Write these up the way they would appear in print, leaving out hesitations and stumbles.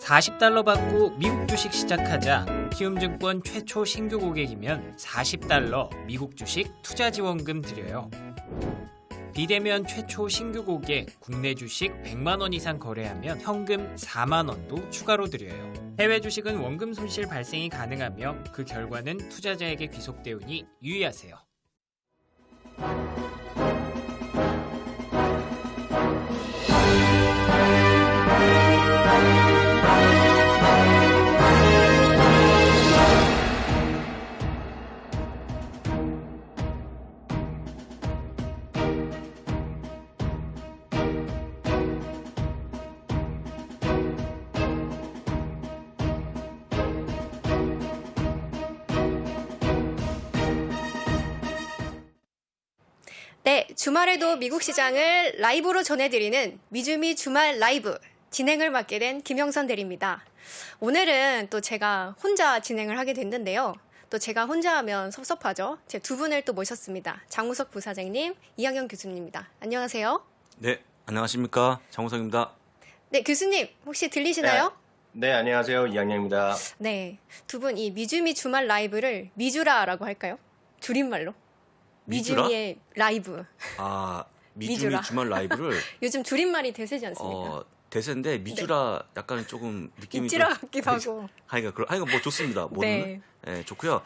$40 받고 미국 주식 시작하자. 키움증권 최초 신규 고객이면 $40 미국 주식 투자 지원금 드려요. 비대면 최초 신규 고객 국내 주식 100만 원 이상 거래하면 현금 4만 원도 추가로 드려요. 해외 주식은 원금 손실 발생이 가능하며 그 결과는 투자자에게 귀속되오니 유의하세요. 네, 주말에도 미국 시장을 라이브로 전해드리는 미주미 주말 라이브 진행을 맡게 된 김영선 대리입니다. 오늘은 또 제가 혼자 진행을 하게 됐는데요. 또 제가 혼자 하면 섭섭하죠. 제 두 분을 또 모셨습니다. 장우석 부사장님, 이학영 교수님입니다. 안녕하세요. 네, 안녕하십니까. 장우석입니다. 네, 교수님 혹시 들리시나요? 네, 안녕하세요. 이학영입니다. 네, 두 분 이 미주미 주말 라이브를 미주라라고 할까요? 줄임말로. 미주라? 미주미의 라이브. 아, 미주미 미주라. 주말 라이브를 요즘 줄임말이 대세지 않습니까? 대세인데 미주라 약간 조금 느낌이 입지라 좀- 같기도 하고. 하여간 뭐 좋습니다. 뭐든 네. 네, 좋고요.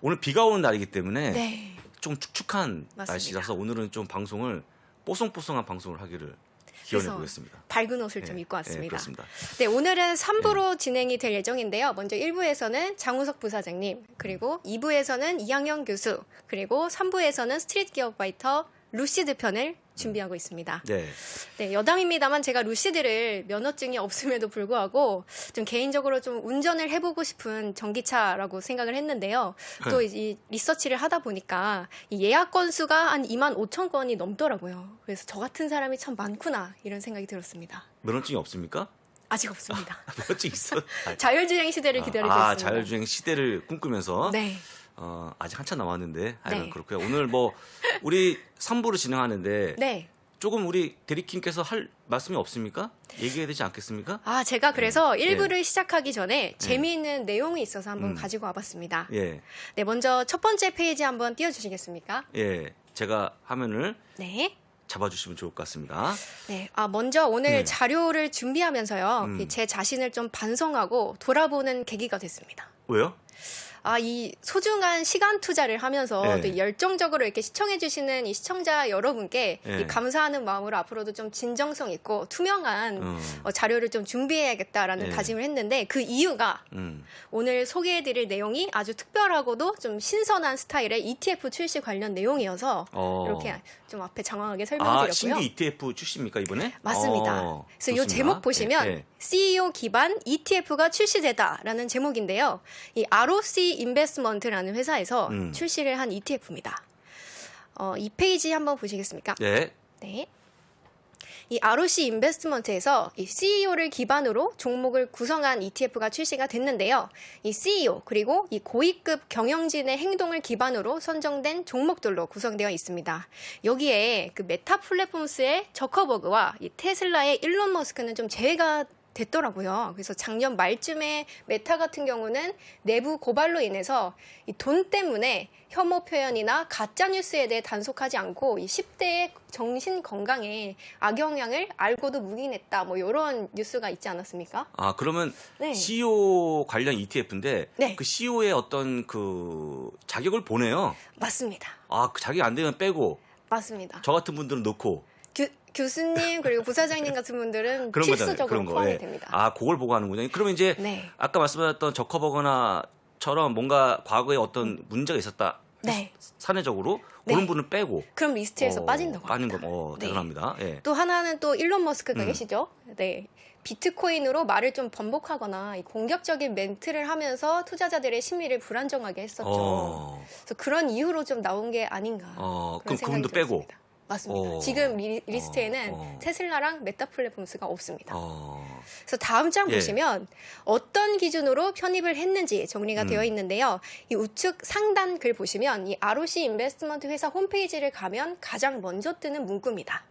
오늘 비가 오는 날이기 때문에 네. 좀 축축한 맞습니다. 날씨라서 오늘은 좀 방송을 뽀송뽀송한 방송을 하기를 기원해 그래서 보겠습니다. 밝은 옷을 좀 네, 입고 왔습니다. 네, 그렇습니다. 네, 오늘은 3부로 진행이 될 예정인데요. 먼저 1부에서는 장우석 부사장님, 그리고 2부에서는 이학영 교수, 그리고 3부에서는 스트리트 기업 파이터 루시드 편을 준비하고 있습니다. 네. 네, 여담입니다만 제가 루시드를 면허증이 없음에도 불구하고 좀 개인적으로 좀 운전을 해보고 싶은 전기차라고 생각을 했는데요. 또 이 리서치를 하다 보니까 이 예약 건수가 한 25,000건이 넘더라고요. 그래서 저 같은 사람이 참 많구나 이런 생각이 들었습니다. 면허증이 없습니까? 아직 없습니다. 면허증 있어? 자율주행 시대를 기다리고 있습니다. 자율주행 시대를 꿈꾸면서 네. 아직 한참 남았는데 하여간 네. 그렇고요. 오늘 뭐 우리 3부를 진행하는데 네. 조금 우리 대리님께서 할 말씀이 없습니까? 얘기해야 되지 않겠습니까? 아, 제가 그래서 네. 1부를 시작하기 전에 재미있는 내용이 있어서 한번 가지고 와봤습니다. 예, 네, 먼저 첫 번째 페이지 한번 띄워주시겠습니까? 예, 제가 화면을 네. 잡아주시면 좋을 것 같습니다. 네, 먼저 오늘 네. 자료를 준비하면서요, 음. 제 자신을 좀 반성하고 돌아보는 계기가 됐습니다. 왜요? 이 소중한 시간 투자를 하면서 네. 또 열정적으로 이렇게 시청해주시는 이 시청자 여러분께 네. 이 감사하는 마음으로 앞으로도 좀 진정성 있고 투명한 자료를 좀 준비해야겠다라는 네. 다짐을 했는데 그 이유가 오늘 소개해드릴 내용이 아주 특별하고도 좀 신선한 스타일의 ETF 출시 관련 내용이어서 이렇게 좀 앞에 장황하게 설명드렸고요. 신규 ETF 출시입니까 이번에? 맞습니다. 그래서 이 좋습니다. 제목 보시면 예, 예. CEO 기반 ETF가 출시되다라는 제목인데요. 이 ROC 인베스트먼트라는 회사에서 출시를 한 ETF입니다. 이 페이지 한번 보시겠습니까? 네. 네. 이 ROC 인베스트먼트에서 이 CEO를 기반으로 종목을 구성한 ETF가 출시가 됐는데요. 이 CEO 그리고 이 고위급 경영진의 행동을 기반으로 선정된 종목들로 구성되어 있습니다. 여기에 그 메타 플랫폼스의 저커버그와 이 테슬라의 일론 머스크는 좀 제외가 됐더라고요. 그래서 작년 말쯤에 메타 같은 경우는 내부 고발로 인해서 이 돈 때문에 혐오 표현이나 가짜 뉴스에 대해 단속하지 않고 이 10대의 정신 건강에 악영향을 알고도 묵인했다. 뭐 이런 뉴스가 있지 않았습니까? 그러면 네. CEO 관련 ETF인데 네. 그 CEO의 어떤 그 자격을 보내요. 맞습니다. 그 자격이 안 되면 빼고 맞습니다. 저 같은 분들은 넣고 교수님 그리고 부사장님 같은 분들은 그런 거잖아요. 필수적으로 그런 거. 포함이 예. 됩니다. 그걸 보고 하는군요. 그러면 이제 네. 아까 말씀하셨던 저커버거나처럼 뭔가 과거에 어떤 문제가 있었다. 네. 사내적으로 네. 그런 분은 빼고 그럼 리스트에서 빠진다고 빠진 합니다. 거 네. 대단합니다. 예. 또 하나는 또 일론 머스크가 계시죠. 네. 비트코인으로 말을 좀 번복하거나 이 공격적인 멘트를 하면서 투자자들의 심리를 불안정하게 했었죠. 그래서 그런 이유로 좀 나온 게 아닌가. 그런 그럼 생각이 그분도 들었습니다. 빼고. 맞습니다. 지금 리스트에는 테슬라랑 메타 플랫폼스가 없습니다. 그래서 다음 장 예. 보시면 어떤 기준으로 편입을 했는지 정리가 되어 있는데요. 이 우측 상단 글 보시면 이 ROC 인베스트먼트 회사 홈페이지를 가면 가장 먼저 뜨는 문구입니다.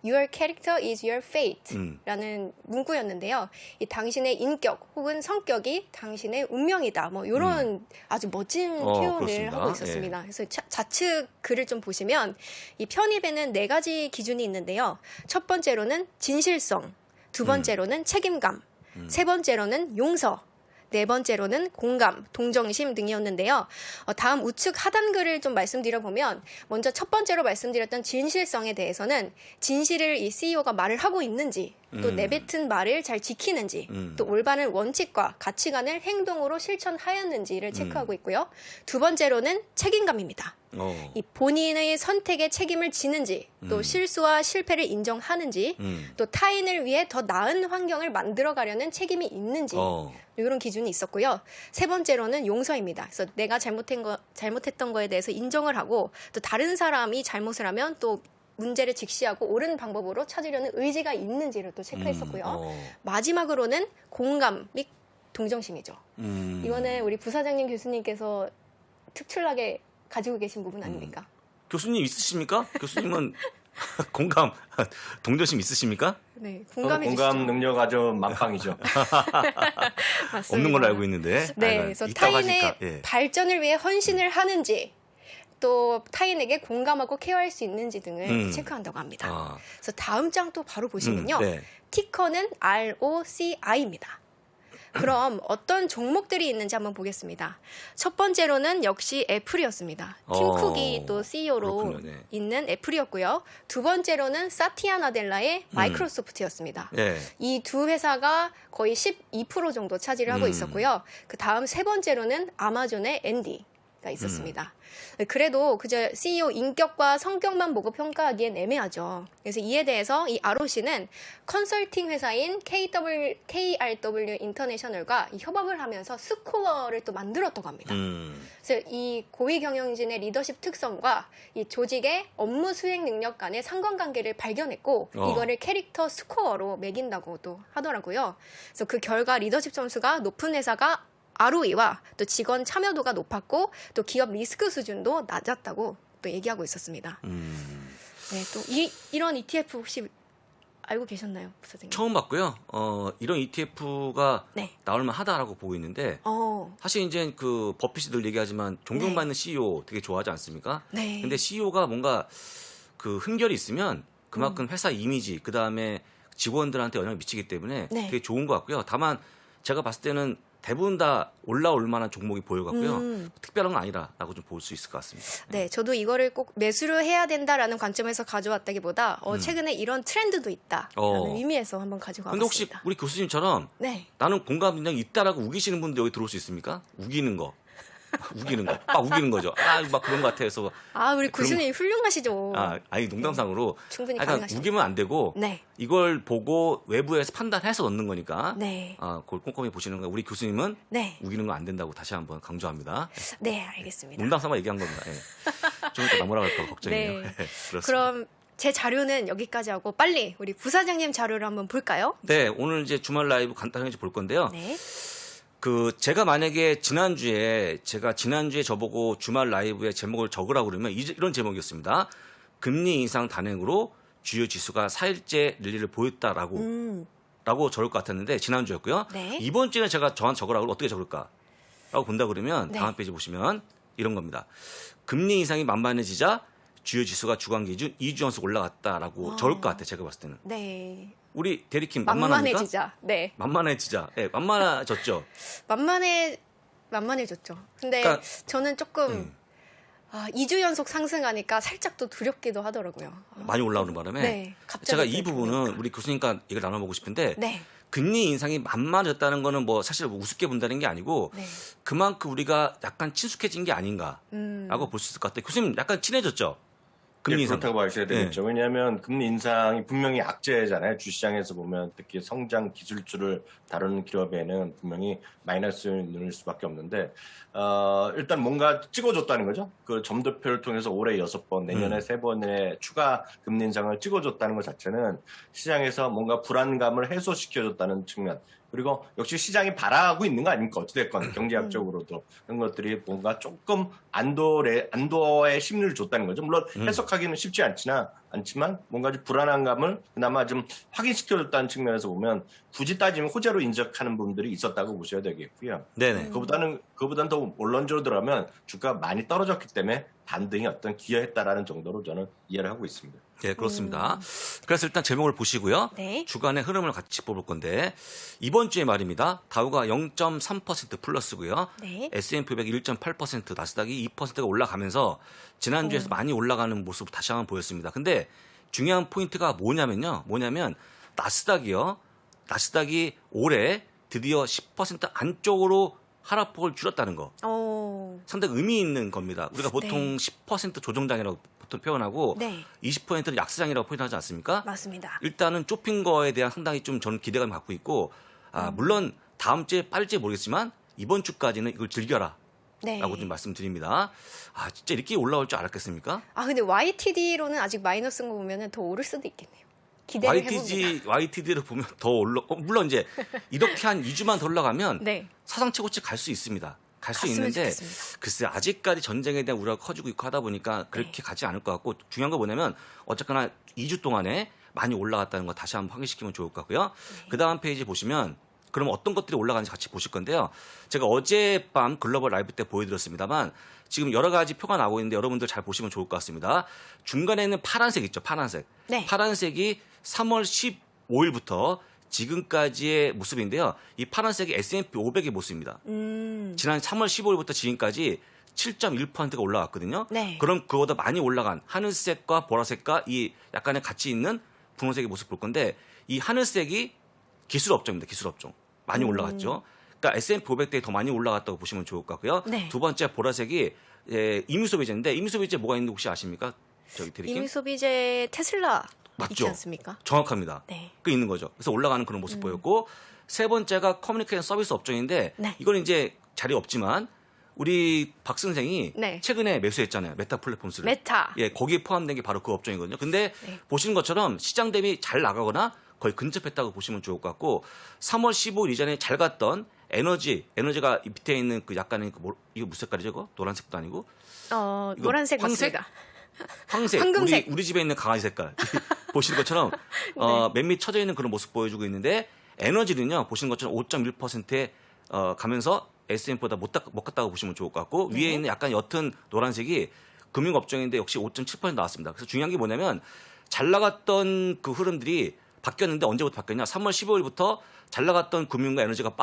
Your character is your fate라는 문구였는데요. 이 당신의 인격 혹은 성격이 당신의 운명이다. 뭐 이런 아주 멋진 표현을 그렇습니다. 하고 있었습니다. 그래서 좌측 글을 좀 보시면 이 편입에는 4가지 기준이 있는데요. 첫 번째로는 진실성, 두 번째로는 책임감, 세 번째로는 용서, 네 번째로는 공감, 동정심 등이었는데요. 다음 우측 하단 글을 좀 말씀드려보면 먼저 첫 번째로 말씀드렸던 진실성에 대해서는 진실을 이 CEO가 말을 하고 있는지 또 내뱉은 말을 잘 지키는지 또 올바른 원칙과 가치관을 행동으로 실천하였는지를 체크하고 있고요. 두 번째로는 책임감입니다. 이 본인의 선택에 책임을 지는지 또 실수와 실패를 인정하는지 또 타인을 위해 더 나은 환경을 만들어가려는 책임이 있는지 이런 기준이 있었고요. 세 번째로는 용서입니다. 그래서 내가 잘못했던 거에 대해서 인정을 하고 또 다른 사람이 잘못을 하면 또 문제를 직시하고 옳은 방법으로 찾으려는 의지가 있는지를 또 체크했었고요. 마지막으로는 공감 및 동정심이죠. 이거는 우리 부사장님 교수님께서 특출나게 가지고 계신 부분 아닙니까? 교수님 있으십니까? 교수님은 공감, 동정심 있으십니까? 네, 공감 능력 아주 만빵이죠. 맞습니다. 없는 걸로 알고 있는데. 네, 그래서 타인의 발전을 위해 헌신을 하는지 또 타인에게 공감하고 케어할 수 있는지 등을 체크한다고 합니다. 그래서 다음 장 또 바로 보시면요. 티커는 ROCI입니다. 그럼 어떤 종목들이 있는지 한번 보겠습니다. 첫 번째로는 역시 애플이었습니다. 팀 쿡이 또 CEO로 있는 애플이었고요. 두 번째로는 사티아 나델라의 마이크로소프트였습니다. 이 두 회사가 거의 12% 정도 차지를 하고 있었고요. 그 다음 세 번째로는 아마존의 앤디가 있었습니다. 그래도 그저 CEO 인격과 성격만 보고 평가하기엔 애매하죠. 그래서 이에 대해서 이 ROC는 컨설팅 회사인 KRW 인터내셔널과 협업을 하면서 스코어를 또 만들었다고 합니다. 그래서 이 고위 경영진의 리더십 특성과 이 조직의 업무 수행 능력 간의 상관관계를 발견했고 이거를 캐릭터 스코어로 매긴다고 또 하더라고요. 그래서 그 결과 리더십 점수가 높은 회사가 ROE와 또 직원 참여도가 높았고 또 기업 리스크 수준도 낮았다고 또 얘기하고 있었습니다. 네, 또 이런 ETF 혹시 알고 계셨나요, 부사장님? 처음 봤고요. 이런 ETF가 나올 만하다라고 보고 있는데 사실 이제 그 버핏이 늘 얘기하지만 존경받는 CEO 되게 좋아하지 않습니까? 근데 CEO가 뭔가 그 흠결이 있으면 그만큼 회사 이미지 그다음에 직원들한테 영향을 미치기 때문에 되게 좋은 것 같고요. 다만 제가 봤을 때는 대부분 다 올라올 만한 종목이 보여갖고요. 특별한 건 아니라라고 좀 볼 수 있을 것 같습니다. 네, 저도 이거를 꼭 매수를 해야 된다라는 관점에서 가져왔다기보다 최근에 이런 트렌드도 있다라는 의미에서 한번 가지고 근데 와봤습니다. 혹시 우리 교수님처럼 나는 공감 능력이 있다라고 우기시는 분들 여기 들어올 수 있습니까? 우기는 거. 우기는 거. 막 우기는 거죠. 막 그런 것 같아서. 우리 교수님 훌륭하시죠. 아니, 농담상으로. 충분히 가능하시죠. 우기면 안 되고. 이걸 보고 외부에서 판단해서 넣는 거니까. 그걸 꼼꼼히 보시는 거예요. 우리 교수님은 우기는 거 안 된다고 다시 한번 강조합니다. 네, 알겠습니다. 농담삼아 얘기한 겁니다. 좀 이따 나무라 갈까 걱정이에요. 그럼 제 자료는 여기까지 하고 빨리 우리 부사장님 자료를 한번 볼까요? 네, 오늘 이제 주말 라이브 간단하게 볼 건데요. 제가 만약에 지난주에 저보고 주말 라이브에 제목을 적으라고 그러면 이런 제목이었습니다. 금리 인상 단행으로 주요 지수가 4일째 랠리를 보였다라고 적을 것 같았는데 지난주였고요. 이번 주에 제가 저한테 적으라고 그러면 어떻게 적을까라고 본다 그러면 다음 페이지 보시면 이런 겁니다. 금리 인상이 만만해지자 주요 지수가 주간 기준 2주 연속 올라갔다라고 적을 것 같아요. 제가 봤을 때는. 우리 대리킴 만만합니까? 만만해지자. 만만해졌죠. 만만해졌죠. 근데 그러니까, 저는 조금 2주 연속 상승하니까 살짝 또 두렵기도 하더라고요. 많이 올라오는 바람에. 제가 이 부분은 우리 교수님과 얘기를 나눠보고 싶은데 금리 인상이 만만해졌다는 거는 뭐 사실 우습게 본다는 게 아니고 그만큼 우리가 약간 친숙해진 게 아닌가라고 볼 수 있을 것 같아요. 교수님 약간 친해졌죠? 금리 인상. 그렇다고 하셔야 되겠죠. 왜냐하면 금리 인상이 분명히 악재잖아요. 주시장에서 보면 특히 성장 기술주를 다루는 기업에는 분명히 마이너스를 누릴 수밖에 없는데 일단 뭔가 찍어줬다는 거죠. 그 점도표를 통해서 올해 6번, 내년에 3번의 추가 금리 인상을 찍어줬다는 것 자체는 시장에서 뭔가 불안감을 해소시켜줬다는 측면. 그리고 역시 시장이 바라고 있는 거 아닙니까? 어찌됐건 경제학적으로도 그런 것들이 뭔가 조금 안도의 심리를 줬다는 거죠. 물론 해석하기는 쉽지 않지만 뭔가 좀 불안한 감을 그나마 좀 확인시켜줬다는 측면에서 보면 굳이 따지면 호재로 인정하는 부분들이 있었다고 보셔야 되겠고요. 네네. 그보다는 더 원론적으로 들어가면 주가가 많이 떨어졌기 때문에 반등이 어떤 기여했다라는 정도로 저는 이해를 하고 있습니다. 네, 그렇습니다. 그래서 일단 제목을 보시고요. 네. 주간의 흐름을 같이 뽑을 건데 이번 주에 말입니다. 다우가 0.3% 플러스고요. 네. S&P 500 1.8%, 나스닥이 2%가 올라가면서 지난주에서 많이 올라가는 모습을 다시 한번 보였습니다. 근데 중요한 포인트가 뭐냐면 나스닥이 올해 드디어 10% 안쪽으로 하락폭을 줄였다는 거. 상당히 의미 있는 겁니다. 우리가 보통 10% 조정장이라고 보통 표현하고 네. 20%는 약세장이라고 표현하지 않습니까? 맞습니다. 일단은 좁힌 거에 대한 상당히 좀 저는 기대감을 갖고 있고 물론 다음 주에 빠질지 모르겠지만 이번 주까지는 이걸 즐겨라. 네. 라고 좀 말씀드립니다. 진짜 이렇게 올라올 줄 알았겠습니까? 근데 YTD로는 아직 마이너스인 거 보면 더 오를 수도 있겠네요. 기대를 해봅니다. YTD를 보면 더 물론 이제 이렇게 한 2주만 더 올라가면 네. 사상 최고치 갈 수 있습니다. 갈 수 갔으면 있는데 좋겠습니다. 글쎄 아직까지 전쟁에 대한 우려가 커지고 있고 하다 보니까 그렇게 가지 않을 것 같고 중요한 거 뭐냐면 어쨌거나 2주 동안에 많이 올라갔다는 거 다시 한번 확인시키면 좋을 것 같고요. 그다음 페이지 보시면 그럼 어떤 것들이 올라가는지 같이 보실 건데요. 제가 어젯밤 글로벌 라이브 때 보여드렸습니다만 지금 여러 가지 표가 나오고 있는데 여러분들 잘 보시면 좋을 것 같습니다. 중간에 있는 파란색 있죠. 파란색. 네. 파란색이 3월 15일부터 지금까지의 모습인데요. 이 파란색이 S&P 500의 모습입니다. 지난 3월 15일부터 지금까지 7.1%가 올라갔거든요. 네. 그럼 그거보다 많이 올라간 하늘색과 보라색과 이 약간의 같이 있는 분홍색의 모습 볼 건데 이 하늘색이 기술업종입니다. 기술업종. 많이 올라갔죠. 그러니까 S&P 500대에 더 많이 올라갔다고 보시면 좋을 것 같고요. 네. 두 번째 보라색이 임유소비재인데 임유소비재 뭐가 있는지 혹시 아십니까? 저기 드릴게요. 임유소비재 테슬라 맞죠? 있지 않습니까? 정확합니다. 네. 그 있는 거죠. 그래서 올라가는 그런 모습 보였고 세 번째가 커뮤니케이션 서비스 업종인데 네. 이건 이제 자리 없지만 우리 박 선생이 네. 최근에 매수했잖아요. 메타 플랫폼스를. 메타. 예, 거기에 포함된 게 바로 그 업종이거든요. 근데 네. 보시는 것처럼 시장 대비 잘 나가거나 거의 근접했다고 보시면 좋을 것 같고 3월 15일 이전에 잘 갔던 에너지가 이 밑에 있는 그 약간의 이거 무슨 색깔이죠? 이거? 노란색도 아니고 이거 노란색 황색? 맞습니다. 황색, 황금색. 우리 집에 있는 강아지 색깔 보시는 것처럼 맨밑 쳐져 있는 그런 모습 보여주고 있는데 에너지는요 보시는 것처럼 5.1%에 가면서 S&P보다 못 갔다고 보시면 좋을 것 같고 위에 있는 약간 옅은 노란색이 금융업종인데 역시 5.7% 나왔습니다. 그래서 중요한 게 뭐냐면 잘 나갔던 그 흐름들이 바뀌었는데 언제부터 바뀌었냐? 3월 15일부터 잘 나갔던 금융과 에너지가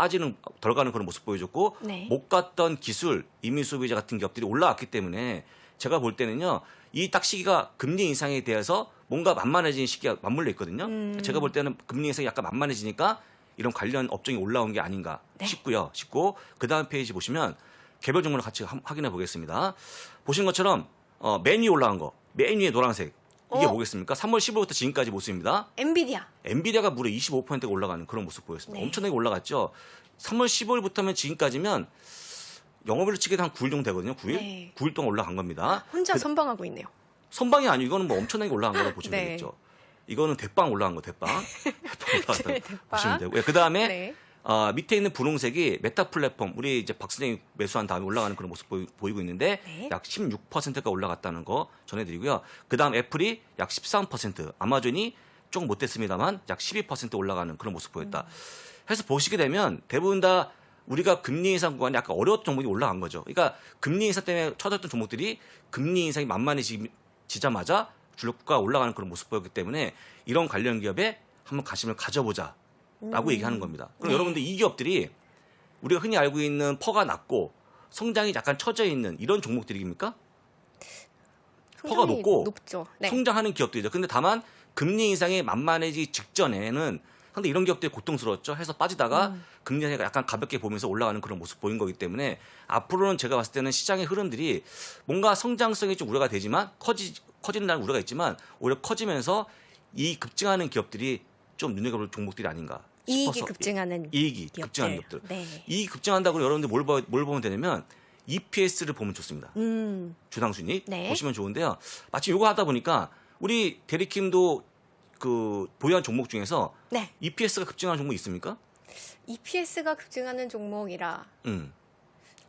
덜 가는 그런 모습 보여줬고 네. 못 갔던 기술, 임유소비재 같은 기업들이 올라왔기 때문에 제가 볼 때는요. 이 딱 시기가 금리 인상에 대해서 뭔가 만만해지는 시기가 맞물려 있거든요. 제가 볼 때는 금리 인상이 약간 만만해지니까 이런 관련 업종이 올라온 게 아닌가 싶고요. 그 다음 페이지 보시면 개별 종목을 같이 확인해 보겠습니다. 보신 것처럼 맨 위에 올라간 거, 맨 위에 노란색. 이게 뭐겠습니까? 3월 15일부터 지금까지 모습입니다. 엔비디아가 무려 25%가 올라가는 그런 모습 보였습니다. 네. 엄청나게 올라갔죠. 3월 15일부터면 지금까지면 영업일로 치게 한 9일 정도 되거든요. 9일? 네. 9일 동안 올라간 겁니다. 혼자 선방하고 있네요. 선방이 아니고 이거는 뭐 엄청나게 올라간 거라고 보시면 네. 되겠죠. 이거는 대빵 올라간 거, 대빵. 올라갔다고 대빵. 보시면 되고요. 그 다음에 네. 밑에 있는 분홍색이 메타 플랫폼, 우리 이제 박 선생님이 매수한 다음에 올라가는 그런 모습 보이고 있는데 네. 약 16%가 올라갔다는 거 전해드리고요. 그 다음 애플이 약 13%, 아마존이 조금 못됐습니다만 약 12% 올라가는 그런 모습 보였다. 해서 보시게 되면 대부분 다 우리가 금리 인상 구간이 약간 어려웠던 종목이 올라간 거죠. 그러니까 금리 인상 때문에 쳐졌던 종목들이 금리 인상이 만만해지자마자 주력가 올라가는 그런 모습 보였기 때문에 이런 관련 기업에 한번 관심을 가져보자라고 얘기하는 겁니다. 그럼 네. 여러분들 이 기업들이 우리가 흔히 알고 있는 퍼가 낮고 성장이 약간 처져 있는 이런 종목들입니까? 퍼가 높고 높죠. 네. 성장하는 기업들이죠. 근데 다만 금리 인상이 만만해지기 직전에는 상당히 이런 기업들이 고통스러웠죠. 해서 빠지다가 금리 인상이 약간 가볍게 보면서 올라가는 그런 모습 보인 거기 때문에 앞으로는 제가 봤을 때는 시장의 흐름들이 뭔가 성장성이 좀 우려가 되지만 커지는다는 우려가 있지만 오히려 커지면서 이 급증하는 기업들이 좀 눈여겨볼 종목들이 아닌가 이익이 싶어서 급증하는 이익이 기업들. 급증하는 기업들. 네. 이익이 급증한다고 여러분들 뭘 보면 되냐면 EPS를 보면 좋습니다. 주당 순이익 네. 보시면 좋은데요. 마침 이거 하다 보니까 우리 대리킴도 그 보유한 종목 중에서 네. EPS가 급증하는 종목 있습니까? EPS가 급증하는 종목이라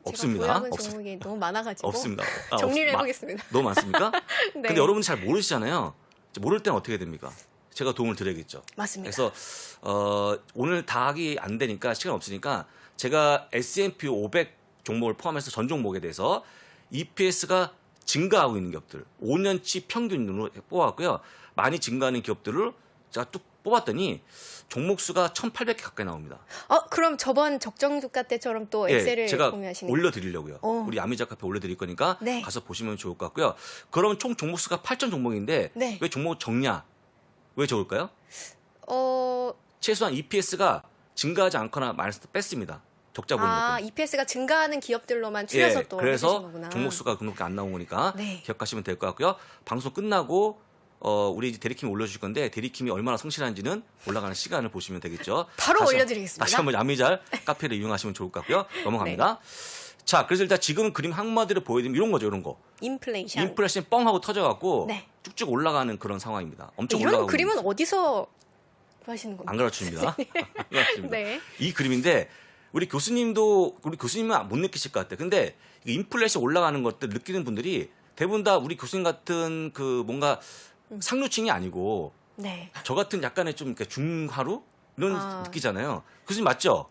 없습니다. 제가 보유하는 종목이 너무 많아가지고 없습니다. 정리를 해보겠습니다. 너무 많습니까? 네. 근데 여러분 잘 모르시잖아요. 모를 때는 어떻게 됩니까? 제가 도움을 드려야겠죠. 맞습니다. 그래서 오늘 다 하기 안 되니까 시간 없으니까 제가 S&P 500 종목을 포함해서 전 종목에 대해서 EPS가 증가하고 있는 기업들 5년치 평균으로 뽑았고요. 많이 증가하는 기업들을 제가 뚝 뽑았더니 종목 수가 1,800개 가까이 나옵니다. 그럼 저번 적정주가 때처럼 또 엑셀을 제가 공유하시는 올려드리려고요. 어. 우리 아미자 카페 올려드릴 거니까 네. 가서 보시면 좋을 것 같고요. 그럼 총 종목 수가 8천 종목인데 네. 왜 종목을 적냐? 왜 적을까요? 최소한 EPS가 증가하지 않거나 마이너스 뺐습니다. 적자 보는 것들. EPS가 증가하는 기업들로만 추려서 또 그래서 해주신 거구나. 종목 수가 그렇게 안 나온 거니까 네. 기억하시면 될 것 같고요. 방송 끝나고 우리 이제 대리킴이 올려주실 건데 대리킴이 얼마나 성실한지는 올라가는 시간을 보시면 되겠죠. 바로 올려드리겠습니다. 다시 한번 아미잘 카페를 이용하시면 좋을 것 같고요. 넘어갑니다. 자, 그래서 일단 지금 그림 한마디로 보여드리면 이런 거죠, 이런 거. 인플레이션. 인플레이션이 뻥 하고 터져갖고 네. 쭉쭉 올라가는 그런 상황입니다. 엄청 이런 올라가고 그림은 있는 어디서 하시는 겁니까? 안 가르칩니다. 안 가르칩니다. 네. 이 그림인데 우리 교수님은 못 느끼실 것 같아요. 근데 인플레이션 올라가는 것들 느끼는 분들이 대부분 다 우리 교수님 같은 그 뭔가 상류층이 아니고 네. 저 같은 약간의 좀 이렇게 중하루 이런 아. 느끼잖아요. 교수님 맞죠?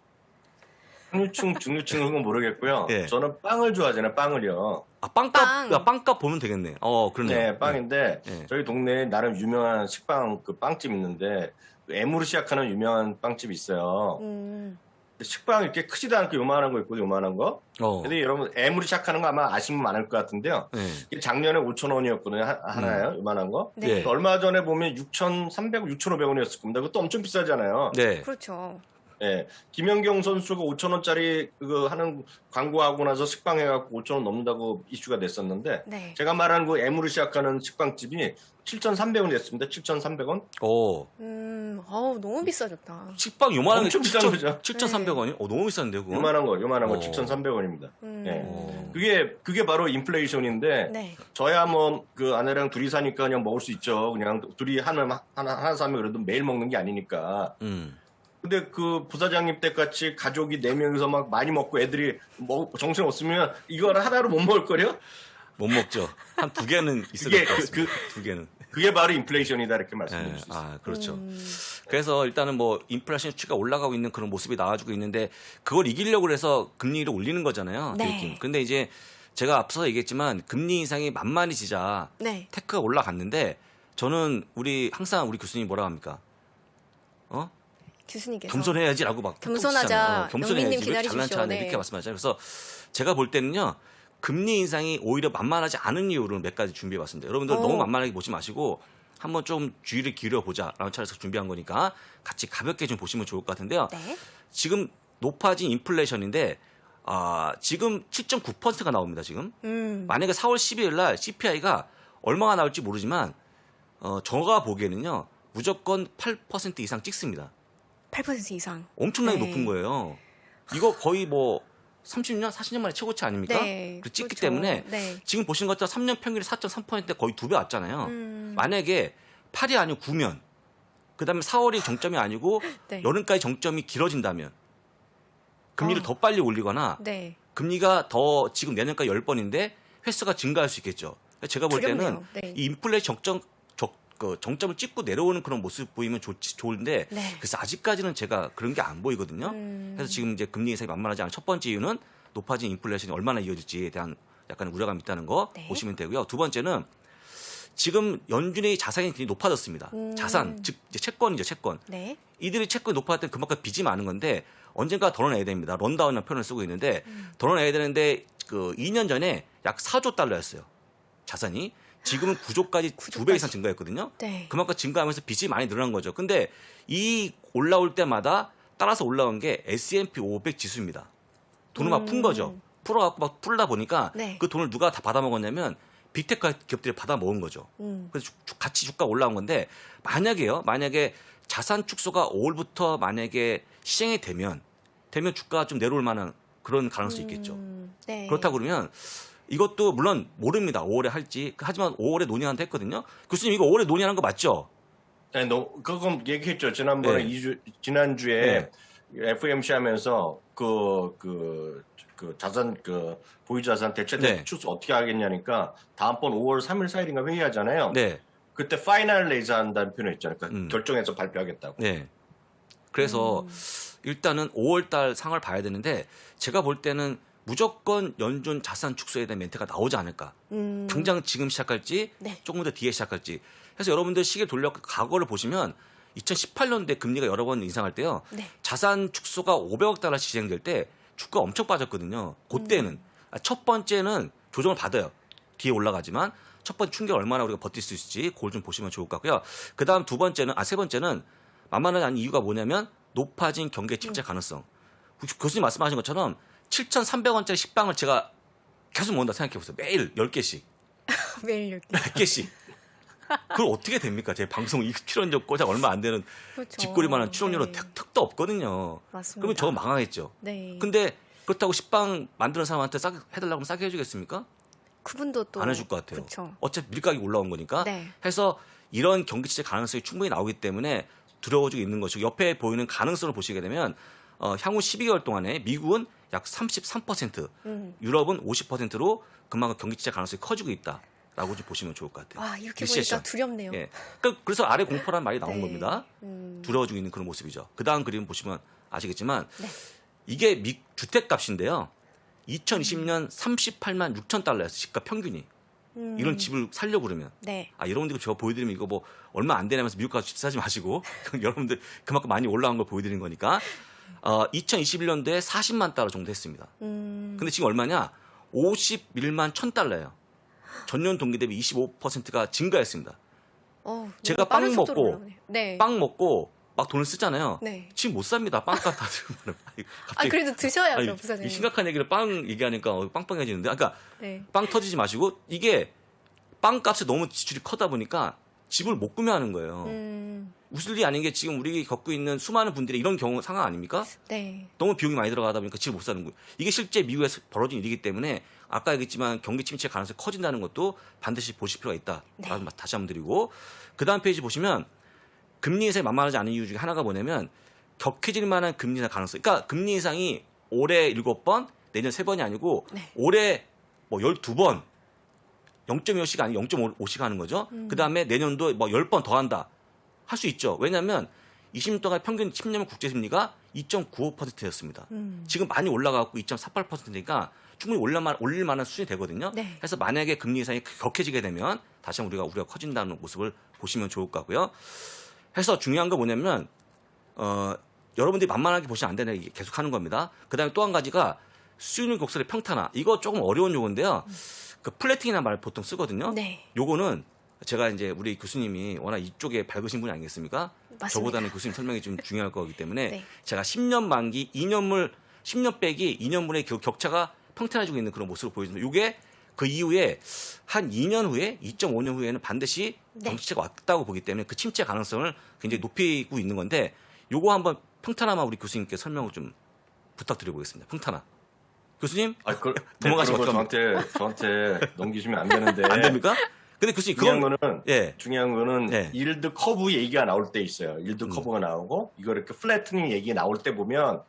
상류층, 중류층은 건 모르겠고요. 예. 저는 빵을 좋아하잖아요. 빵을요. 빵값 보면 되겠네. 그러네요. 네, 빵인데 네. 저희 동네에 나름 유명한 식빵 그 빵집 있는데 그 M으로 시작하는 유명한 빵집이 있어요. 음. 근데 식빵 이렇게 크지도 않고 요만한 거 있고 요만한 거. 근데 여러분 M으로 시작하는 거 아마 아시면 많을 것 같은데요. 네. 이게 작년에 5,000원이었거든요. 하나요? 요만한 거. 네. 예. 얼마 전에 보면 6,300원, 6,500원이었을 겁니다. 그것도 엄청 비싸잖아요. 네. 그렇죠. 예. 김연경 선수가 5,000원짜리 그거 하는 광고하고 나서 식빵 해갖고 5,000원 넘는다고 이슈가 됐었는데 네. 제가 말한 그 M으로 시작하는 식빵집이 7,300원 됐습니다. 7,300원? 너무 비싸졌다. 식빵 요만한 게 엄청 비싼 거죠. 7,300원이요? 너무 비싼데요, 그거? 요만한 거 7,300원입니다. 음. 그게 바로 인플레이션인데 네. 저야 뭐 그 아내랑 둘이 사니까 그냥 먹을 수 있죠. 그냥 둘이 하나 사면 그래도 매일 먹는 게 아니니까. 근데 그 부사장님 때 같이 가족이 4명이서 막 많이 먹고 애들이 정신 없으면 이걸 하나로 못 먹을 거려? 못 먹죠. 한 2개는 있어야 그게 될 것 같습니다. 2개는. 그게 바로 인플레이션이다 이렇게 말씀드릴 수 있습니다. 그렇죠. 그래서 일단은 뭐 인플레이션 수치가 올라가고 있는 그런 모습이 나와주고 있는데 그걸 이기려고 해서 금리를 올리는 거잖아요. 네. 근데 이제 제가 앞서 얘기했지만 금리 인상이 만만해지자 네. 테크가 올라갔는데 저는 항상 우리 교수님이 뭐라고 합니까? 교수님께서 겸손해야지라고 막 겸손하자. 겸손해야지 영민님 왜 기다리십시오. 잘난 척하냐 네. 이렇게 말씀하잖아요. 그래서 제가 볼 때는요. 금리 인상이 오히려 만만하지 않은 이유를 몇 가지 준비해봤습니다. 여러분들 너무 만만하게 보지 마시고 한번 좀 주의를 기울여보자라는 차원에서 준비한 거니까 같이 가볍게 좀 보시면 좋을 것 같은데요. 네. 지금 높아진 인플레이션인데 지금 7.9%가 나옵니다. 지금. 만약에 4월 12일 날 CPI가 얼마가 나올지 모르지만 저가 보기에는요. 무조건 8% 이상 찍습니다. 8% 이상. 엄청나게 네. 높은 거예요. 이거 거의 뭐 30년, 40년 만에 최고치 아닙니까? 네, 찍기 그렇죠. 때문에 네. 지금 보신 것처럼 3년 평균이 4.3% 거의 2배 왔잖아요. 만약에 8이 아니고 9면 그다음에 4월이 정점이 아니고 네. 여름까지 정점이 길어진다면 금리를 더 빨리 올리거나 네. 금리가 더 지금 내년까지 10번인데 횟수가 증가할 수 있겠죠. 제가 볼 때는 두렵네요. 네. 이 인플레이션 정점을 찍고 내려오는 그런 모습 보이면 좋은데 네. 그래서 아직까지는 제가 그런 게 안 보이거든요. 그래서 지금 이제 금리 인상이 만만하지 않은 첫 번째 이유는 높아진 인플레이션이 얼마나 이어질지에 대한 약간 우려감이 있다는 거 네. 보시면 되고요. 두 번째는 지금 연준의 자산이 굉장히 높아졌습니다. 자산, 즉 이제 채권이죠, 채권. 네. 이들이 채권이 높아질 때 그만큼 빚이 많은 건데 언젠가 덜어내야 됩니다. 런다운이라는 표현을 쓰고 있는데 덜어내야 되는데 그 2년 전에 약 4조 달러였어요. 자산이. 지금은 9조까지 2배 이상 증가했거든요. 네. 그만큼 증가하면서 빚이 많이 늘어난 거죠. 근데 이 올라올 때마다 따라서 올라온 게 S&P 500 지수입니다. 돈을 막 푼 거죠. 풀어갖고 막 풀다 보니까 네. 그 돈을 누가 다 받아먹었냐면 빅테크 기업들이 받아먹은 거죠. 그래서 같이 주가 올라온 건데 만약에 자산 축소가 5월부터 만약에 시행이 되면 주가가 좀 내려올 만한 그런 가능성이 있겠죠. 네. 그렇다고 그러면 이것도 물론 모릅니다. 5월에 할지. 하지만 5월에 논의한다 했거든요. 교수님 이거 5월에 논의하는 거 맞죠? 네, 그건 얘기했죠. 지난번에 네. 지난주에 네. FOMC 하면서 그 자산 보유 자산 대체 네. 추수 어떻게 하겠냐니까 다음번 5월 3일 4일인가 회의하잖아요. 네. 그때 파이널 레이즈 한다는 표현이 있잖아요. 그러니까 음. 결정해서 발표하겠다고. 네. 그래서 일단은 5월달 상황을 봐야 되는데 제가 볼 때는 무조건 연준 자산 축소에 대한 멘트가 나오지 않을까. 당장 지금 시작할지 네. 조금 더 뒤에 시작할지. 그래서 여러분들 시계 돌려 과거를 보시면 2018년도에 금리가 여러 번 인상할 때요. 네. 자산 축소가 500억 달러씩 진행될 때 주가가 엄청 빠졌거든요. 그때는 첫 번째는 조정을 받아요. 뒤에 올라가지만 첫 번째 충격 얼마나 우리가 버틸 수 있을지 그걸 좀 보시면 좋을 것 같고요. 그다음 세 번째는 만만하지 않은 이유가 뭐냐면 높아진 경기 침체 가능성. 교수님 말씀하신 것처럼 7,300원짜리 식빵을 제가 계속 먹는다 생각해 보세요. 매일 10개씩, 매일 이렇게. 100개씩. 그걸 어떻게 됩니까? 제 방송 출연료 꽂아 얼마 안 되는 그렇죠. 집거리만한 출연료로 네. 턱도 없거든요. 맞습니다. 그러면 저거 망하겠죠. 네. 근데 그렇다고 식빵 만드는 사람한테 싸게 해달라고 하면 싸게 해주겠습니까? 그분도 또 안 해줄 것 같아요. 그렇죠. 어차피 밀가격이 올라온 거니까. 네. 해서 이런 경기 침체 가능성이 충분히 나오기 때문에 두려워지고 있는 것이고 옆에 보이는 가능성을 보시게 되면 향후 12개월 동안에 미국은 약 33%, 유럽은 50%로 그만큼 경기 침체 가능성이 커지고 있다라고 좀 보시면 좋을 것 같아요. 와, 이렇게 리세션. 보니까 두렵네요. 예. 그래서 아래 공포라는 말이 나온 네. 겁니다. 두려워지고 있는 그런 모습이죠. 그 다음 그림 보시면 아시겠지만 네. 이게 주택값인데요. 2020년 38만 6천 달러였어요. 집값 평균이. 이런 집을 살려고 그러면. 네. 여러분들 제가 보여드리면 이거 뭐 얼마 안 되냐면서 미국 가서 집 사지 마시고 여러분들 그만큼 많이 올라간 걸 보여드리는 거니까 2021년도에 40만 달러 정도 했습니다. 근데 지금 얼마냐? 51만 1천 달러예요. 전년 동기 대비 25%가 증가했습니다. 제가 너무 빠른 빵 속도로 먹고 올라오네요. 네. 빵 먹고 막 돈을 쓰잖아요. 네. 지금 못 삽니다. 빵값 다 들으면. 아, 그래도 드셔야죠, 부사장님. 이 심각한 얘기를 빵 얘기하니까 빵빵해지는데. 그러니까 네. 빵 터지지 마시고 이게 빵값에 너무 지출이 커다 보니까 집을 못 구매하는 거예요. 웃을 일이 아닌 게 지금 우리 겪고 있는 수많은 분들이 이런 경우 상황 아닙니까? 네. 너무 비용이 많이 들어가다 보니까 집을 못 사는 거예요. 이게 실제 미국에서 벌어진 일이기 때문에 아까 얘기했지만 경기 침체 가능성이 커진다는 것도 반드시 보실 필요가 있다. 네. 다시 한번 드리고 그 다음 페이지 보시면 금리 인상이 만만하지 않은 이유 중에 하나가 뭐냐면 격해질 만한 금리 인상 가능성. 그러니까 금리 인상이 올해 7번, 내년 3번이 아니고 네. 올해 뭐 12번, 0.25씩 아니고 0.5씩 하는 거죠. 그 다음에 내년도 뭐 10번 더 한다. 할 수 있죠. 왜냐하면 20년 동안 평균 10년 국제 금리가 2.95%였습니다. 지금 많이 올라가고 2.48%니까 충분히 올릴 만한 수준이 되거든요. 네. 그래서 만약에 금리 인상이 격해지게 되면 다시 한번 우리가 커진다는 모습을 보시면 좋을 것 같고요. 해서 중요한 건 뭐냐면 여러분들이 만만하게 보시면 안 되는 게 계속 하는 겁니다. 그다음에 또 한 가지가 수익률 곡선의 평탄화. 이거 조금 어려운 용어인데요. 그 플래팅이라는 말을 보통 쓰거든요. 네. 요거는 제가 이제 우리 교수님이 워낙 이쪽에 밝으신 분이 아니겠습니까? 맞습니다. 저보다는 교수님 설명이 좀 중요할 거기 때문에 네. 제가 10년 만기 2년물 10년 빼기 2년물의 그 격차가 평탄해지고 있는 그런 모습을 보여줍니다. 이게 그 이후에 한 2년 후에 2.5년 후에는 반드시 네. 경기체가 왔다고 보기 때문에 그 침체 가능성을 굉장히 높이고 있는 건데 요거 한번 평탄화만 우리 교수님께 설명을 좀 부탁드려보겠습니다. 평탄화. 교수님? 넘어가시면 저한테 넘기시면 안 되는데. 안 됩니까? 근데 교수님 중요한 거는 예. 일드 커브 얘기가 나올 때 있어요. 일드 커브가 나오고 이거 이렇게 플래트닝 얘기 나올 때 보면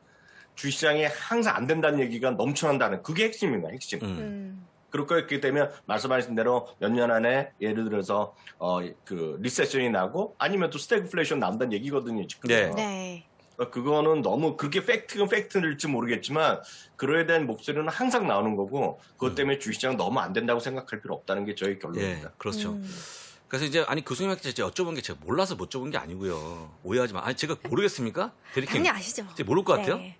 주시장에 항상 안 된다는 얘기가 넘쳐난다는 그게 핵심입니다. 핵심. 그렇게 되면 말씀하신 대로 몇 년 안에 예를 들어서 그 리세션이 나고 아니면 또 스태그플레이션 나온다는 얘기거든요. 지금. 네. 네. 그거는 너무 그렇게 팩트일지 모르겠지만 그거에 대한 목소리는 항상 나오는 거고 그것 때문에 주시장은 너무 안 된다고 생각할 필요 없다는 게 저희 결론입니다. 예, 그렇죠. 그래서 이제 여쭤보는게 제가 몰라서 못 여쭤본 게 아니고요. 오해하지 마. 제가 모르겠습니까? 당연히 아시죠. 제가 모를 것 같아요. 네.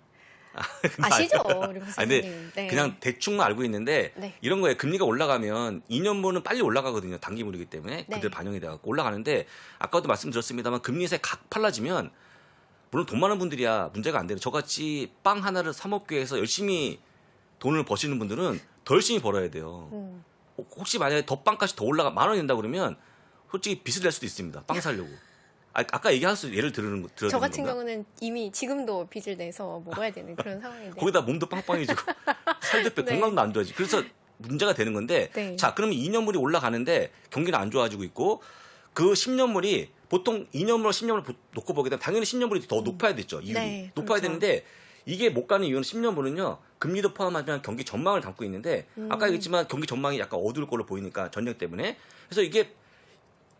아시죠, 우리 근데 부사장님. 네. 그냥 대충만 알고 있는데 네. 이런 거에 금리가 올라가면 2년분은 빨리 올라가거든요. 단기물이기 때문에 네. 그들 반영이 돼갖고 올라가는데 아까도 말씀드렸습니다만 금리 인상이 각팔라지면 물론 돈 많은 분들이야 문제가 안 돼요. 저같이 빵 하나를 사 먹기 위해서 열심히 돈을 버시는 분들은 더 열심히 벌어야 돼요. 혹시 만약에 더 빵값이 더 올라가 10,000원 된다 그러면 솔직히 빚을 낼 수도 있습니다. 빵 사려고. 아까 얘기하셨을 예를 들어드리는 건가? 저 같은 경우는 이미 지금도 빚을 내서 먹어야 되는 그런 상황인데. 거기다 몸도 빵빵해지고 살도 빼 네. 건강도 안 좋아지고 그래서 문제가 되는 건데 네. 자 그러면 2년물이 올라가는데 경기는 안 좋아지고 있고 그 10년물이 보통 2년물, 10년물 놓고 보게 되면 당연히 10년물이 더 높아야 되죠. 이율이. 네, 높아야 그렇죠. 되는데 이게 못 가는 이유는 10년물은요. 금리도 포함하지만 경기 전망을 담고 있는데 아까 얘기했지만 경기 전망이 약간 어두울 걸로 보이니까 전쟁 때문에. 그래서 이게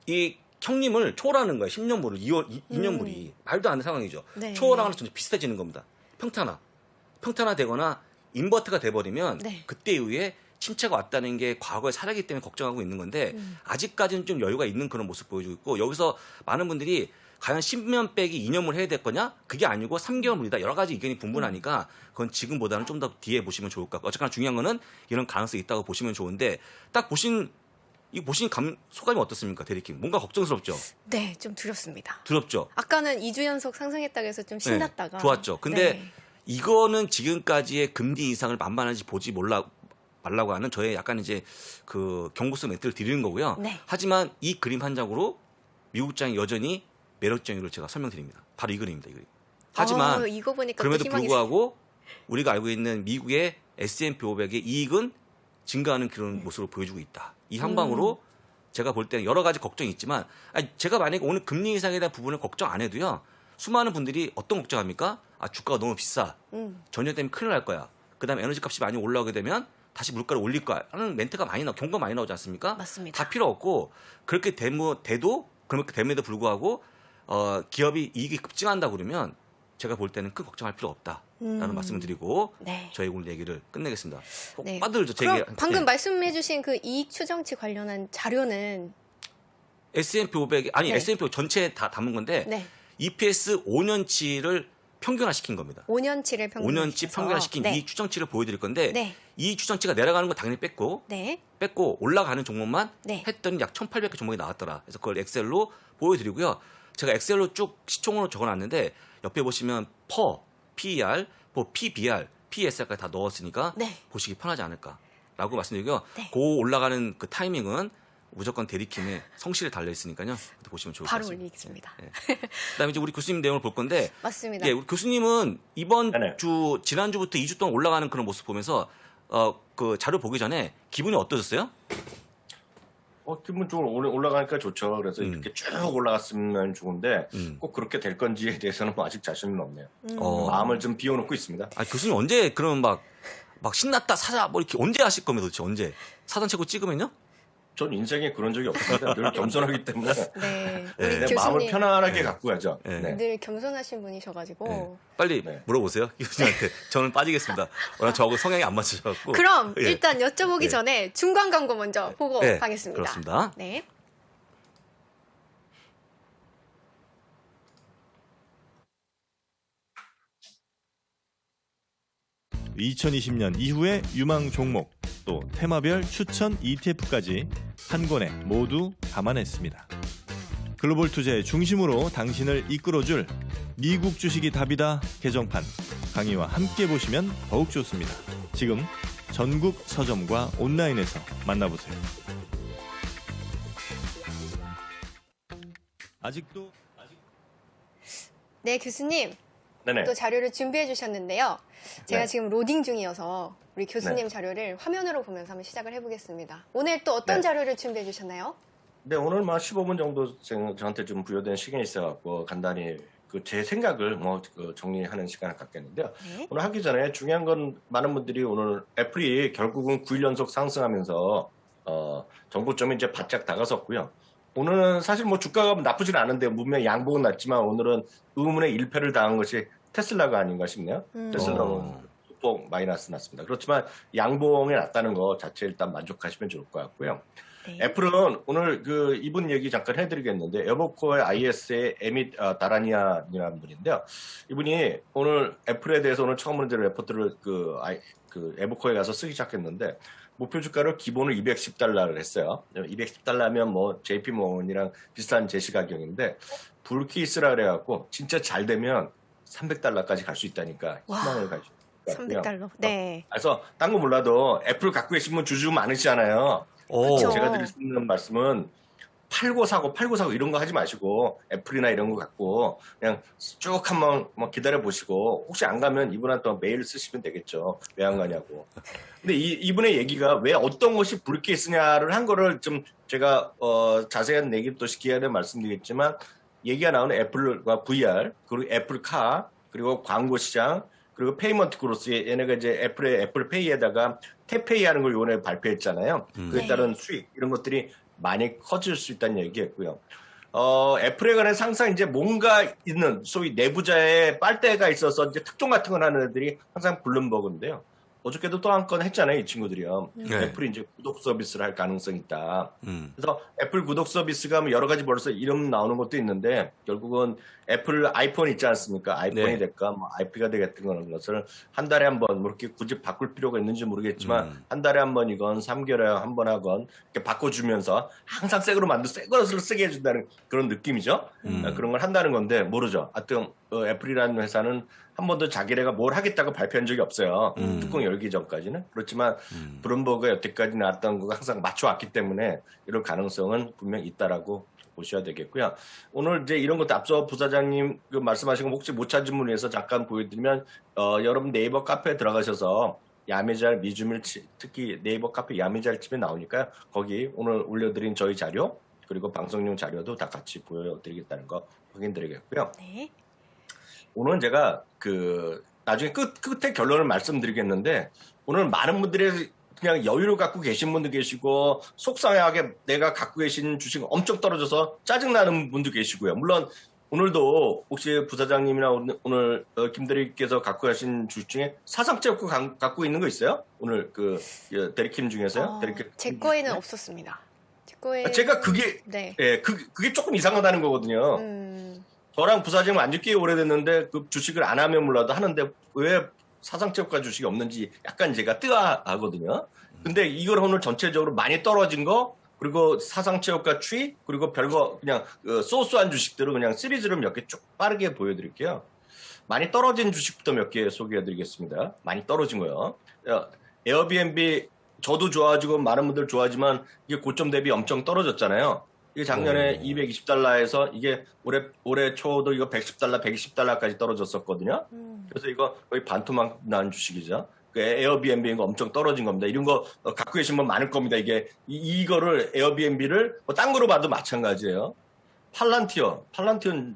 이 형님을 초월하는 거예요. 10년물을 2년물이 말도 안 되는 상황이죠. 네. 초월하거나 좀 비슷해지는 겁니다. 평탄화되거나 인버트가 돼버리면 네. 그때 이후에 침체가 왔다는 게 과거의 사례이기 때문에 걱정하고 있는 건데 아직까지는 좀 여유가 있는 그런 모습 보여주고 있고 여기서 많은 분들이 과연 10년 빼기 2년물 해야 될 거냐? 그게 아니고 3개월물이다. 여러 가지 의견이 분분하니까 그건 지금보다는 좀 더 뒤에 보시면 좋을 것 같고 어쨌거나 중요한 거는 이런 가능성이 있다고 보시면 좋은데 딱 보신 소감이 어떻습니까? 대리킴. 뭔가 걱정스럽죠? 네, 좀 두렵습니다. 두렵죠? 아까는 2주 연속 상승했다고 해서 좀 신났다가. 네, 좋았죠. 근데 네. 이거는 지금까지의 금리 인상을 만만하지 보지 말라고 하는 저의 약간 이제 그 경고성 멘트를 드리는 거고요. 네. 하지만 이 그림 한 장으로 미국장이 여전히 매력적인 걸 제가 설명드립니다. 바로 이 그림입니다. 이 그림. 하지만 이거 보니까 그럼에도 또 희망이 불구하고 우리가 알고 있는 미국의 S&P 500의 이익은 증가하는 그런 모습을 보여주고 있다. 이 한방으로 제가 볼 때는 여러 가지 걱정이 있지만 제가 만약에 오늘 금리 인상에 대한 부분을 걱정 안 해도요. 수많은 분들이 어떤 걱정합니까? 주가가 너무 비싸. 전쟁 때문에 큰일 날 거야. 그다음에 에너지 값이 많이 올라오게 되면 다시 물가를 올릴 거야. 라는 멘트가 경고가 많이 나오지 않습니까? 맞습니다. 다 필요 없고 그렇게 돼도 그렇게 됨에도 불구하고 기업이 이익이 급증한다 그러면 제가 볼 때는 큰 걱정할 필요 없다라는 말씀을 드리고 네. 저희 오늘 얘기를 끝내겠습니다. 네. 빠들죠. 제 그럼 얘기. 방금 말씀해주신 그 이익 추정치 관련한 자료는 S&P 500이 아니 네. S&P 500 전체에 다 담은 건데 네. EPS 5년치를 평균화시킨 겁니다. 5년치를 5년치 평균화시킨 네. 이익 추정치를 보여드릴 건데 네. 이익 추정치가 내려가는 건 당연히 뺐고 네. 올라가는 종목만 네. 했더니 약 1,800개 종목이 나왔더라. 그래서 그걸 엑셀로 보여드리고요. 제가 엑셀로 쭉 시총으로 적어놨는데 옆에 보시면 PER, PBR, PESR까지 다 넣었으니까 네. 보시기 편하지 않을까라고 말씀드리고요. 네. 그 올라가는 그 타이밍은 무조건 대리킴의 성실에 달려 있으니까요. 그때 보시면 좋을 것 바로 같습니다. 올리겠습니다. 그다음에 이제 우리 교수님 내용을 볼 건데, 맞습니다. 예, 우리 교수님은 이번 네네. 주 지난주부터 2주 동안 올라가는 그런 모습 보면서 그 자료 보기 전에 기분이 어떠셨어요? 기본적으로 올라가니까 좋죠. 그래서 이렇게 쭉 올라갔으면 좋은데 꼭 그렇게 될 건지에 대해서는 뭐 아직 자신은 없네요. 마음을 좀 비워놓고 있습니다. 교수님 언제 그러면 막 신났다 사자 뭐 이렇게 언제 하실 겁니까 도대체 언제? 사전 최고 찍으면요? 전 인생에 그런 적이 없습니다. 늘 겸손하기 때문에 네. 우리 네, 내 마음을 교수님 편안하게 갖고 가죠. 네. 네. 늘 겸손하신 분이셔가지고. 네. 빨리 네. 물어보세요 교수님한테. 저는 빠지겠습니다. 워낙 저하고 성향이 안 맞으셔갖고. 그럼 예. 일단 여쭤보기 예. 전에 중간 광고 먼저 보고 네, 가겠습니다. 그렇습니다. 네. (2020년) 이후의 유망 종목 또 테마별 추천 ETF까지 한 권에 모두 담아냈습니다. 글로벌 투자의 중심으로 당신을 이끌어줄 미국 주식이 답이다 개정판 강의와 함께 보시면 더욱 좋습니다. 지금 전국 서점과 온라인에서 만나보세요. 아직도 네, 교수님. 네네. 또 자료를 준비해 주셨는데요. 제가 네. 지금 로딩 중이어서 우리 교수님 네. 자료를 화면으로 보면서 한번 시작을 해보겠습니다. 오늘 또 어떤 네. 자료를 준비해 주셨나요? 네, 오늘 15분 정도 저한테 좀 부여된 시간이 있어갖고 간단히 제 생각을 정리하는 시간을 갖겠는데요. 네. 오늘 하기 전에 중요한 건 많은 분들이 오늘 애플이 결국은 9일 연속 상승하면서 정고점이 이제 바짝 다가섰고요. 오늘은 사실 주가가 나쁘진 않은데 분명히 양봉은 났지만 오늘은 의문의 일패를 당한 것이 테슬라가 아닌가 싶네요. 테슬라는 소폭 마이너스 났습니다. 그렇지만 양봉이 났다는 것 자체 일단 만족하시면 좋을 것 같고요. 네. 애플은 오늘 이분 얘기 잠깐 해드리겠는데 에버코어의 IS의 에밋 다라니안이라는 분인데요. 이분이 오늘 애플에 대해서 오늘 처음으로 이제 레포트를 에버코어에 가서 쓰기 시작했는데 목표 주가를 기본을 $210를 했어요. $210면 JP 모건이랑 비슷한 제시가격인데 불키스라 그래갖고 진짜 잘 되면 $300까지 갈 수 있다니까 희망을 가지고 있고요. $300. 네. 그래서 딴 거 몰라도 애플 갖고 계신 분 주주 많으시잖아요. 오. 그쵸. 제가 드릴 수 있는 말씀은 팔고 사고 이런 거 하지 마시고 애플이나 이런 거 갖고 그냥 쭉 한번 뭐 기다려 보시고 혹시 안 가면 이분한테 메일 쓰시면 되겠죠. 왜 안 가냐고. 근데 이분의 얘기가 왜 어떤 것이 불케이스냐를 한 거를 좀 제가 자세한 얘기 또 기회에 말씀드리겠지만 얘기가 나오는 애플과 VR 그리고 애플카 그리고 광고 시장 그리고 페이먼트 그로스 얘네가 이제 애플페이에다가 탭페이 하는 걸 이번에 발표했잖아요. 그에 따른 수익 이런 것들이 많이 커질 수 있다는 얘기했고요. 애플에 관해서 항상 이제 뭔가 있는 소위 내부자의 빨대가 있어서 이제 특종 같은 걸 하는 애들이 항상 블룸버그인데요. 어저께도 또 한 건 했잖아요, 이 친구들이요. 애플이 이제 구독 서비스를 할 가능성이 있다. 그래서 애플 구독 서비스가 뭐 여러 가지 벌써 이름 나오는 것도 있는데 결국은 애플 아이폰 있지 않습니까? 아이폰이 될까, 뭐 IP가 되겠든 그런 것을 한 달에 한 번, 뭐 이렇게 굳이 바꿀 필요가 있는지 모르겠지만 한 달에 한 번이건 3개월에 한 번 하건 이렇게 바꿔주면서 항상 새 거로 새 것을 쓰게 해준다는 그런 느낌이죠. 그런 걸 한다는 건데 모르죠. 하여튼 애플이라는 회사는 한 번도 자기네가 뭘 하겠다고 발표한 적이 없어요. 뚜껑 열기 전까지는. 그렇지만 브룸버그가 여태까지 나왔던 거가 항상 맞춰왔기 때문에 이런 가능성은 분명히 있다라고 보셔야 되겠고요. 오늘 이제 이런 것도 앞서 부사장님 그 말씀하신 거 혹시 못 찾은 분 위해서 잠깐 보여드리면 여러분 네이버 카페에 들어가셔서 야매잘 미주밀 특히 네이버 카페 야매잘 집에 나오니까요. 거기 오늘 올려드린 저희 자료 그리고 방송용 자료도 다 같이 보여드리겠다는 거 확인드리겠고요. 네. 오늘 제가 나중에 끝에 결론을 말씀드리겠는데 오늘 많은 분들이 그냥 여유를 갖고 계신 분도 계시고 속상하게 내가 갖고 계신 주식 엄청 떨어져서 짜증나는 분도 계시고요. 물론 오늘도 혹시 부사장님이나 오늘 김대리께서 갖고 가신 주식 중에 사상체육구 갖고 있는 거 있어요? 오늘 대리킴 중에서요? 제 거에는 없었습니다. 제 거에 제가 그게 네. 예, 그게 조금 이상하다는 거거든요. 저랑 부사장은 안지 꽤 오래됐는데 그 주식을 안 하면 몰라도 하는데 왜 사상체육과 주식이 없는지 약간 제가 뜨아하거든요. 근데 이걸 오늘 전체적으로 많이 떨어진 거 그리고 사상체육과 추이 그리고 별거 그냥 소소한 주식들을 그냥 시리즈로 몇 개 쭉 빠르게 보여드릴게요. 많이 떨어진 주식부터 몇 개 소개해드리겠습니다. 많이 떨어진 거요. 에어비앤비 저도 좋아지고 많은 분들 좋아하지만 이게 고점 대비 엄청 떨어졌잖아요. 이게 작년에 220달러에서 이게 올해 초도 이거 110달러, 120달러까지 떨어졌었거든요. 그래서 이거 거의 반토막 난 주식이죠. 그 에어비앤비 이거 엄청 떨어진 겁니다. 이런 거 갖고 계신 분 많을 겁니다. 이게 이거를 에어비앤비를 딴 거로 봐도 마찬가지예요. 팔란티어는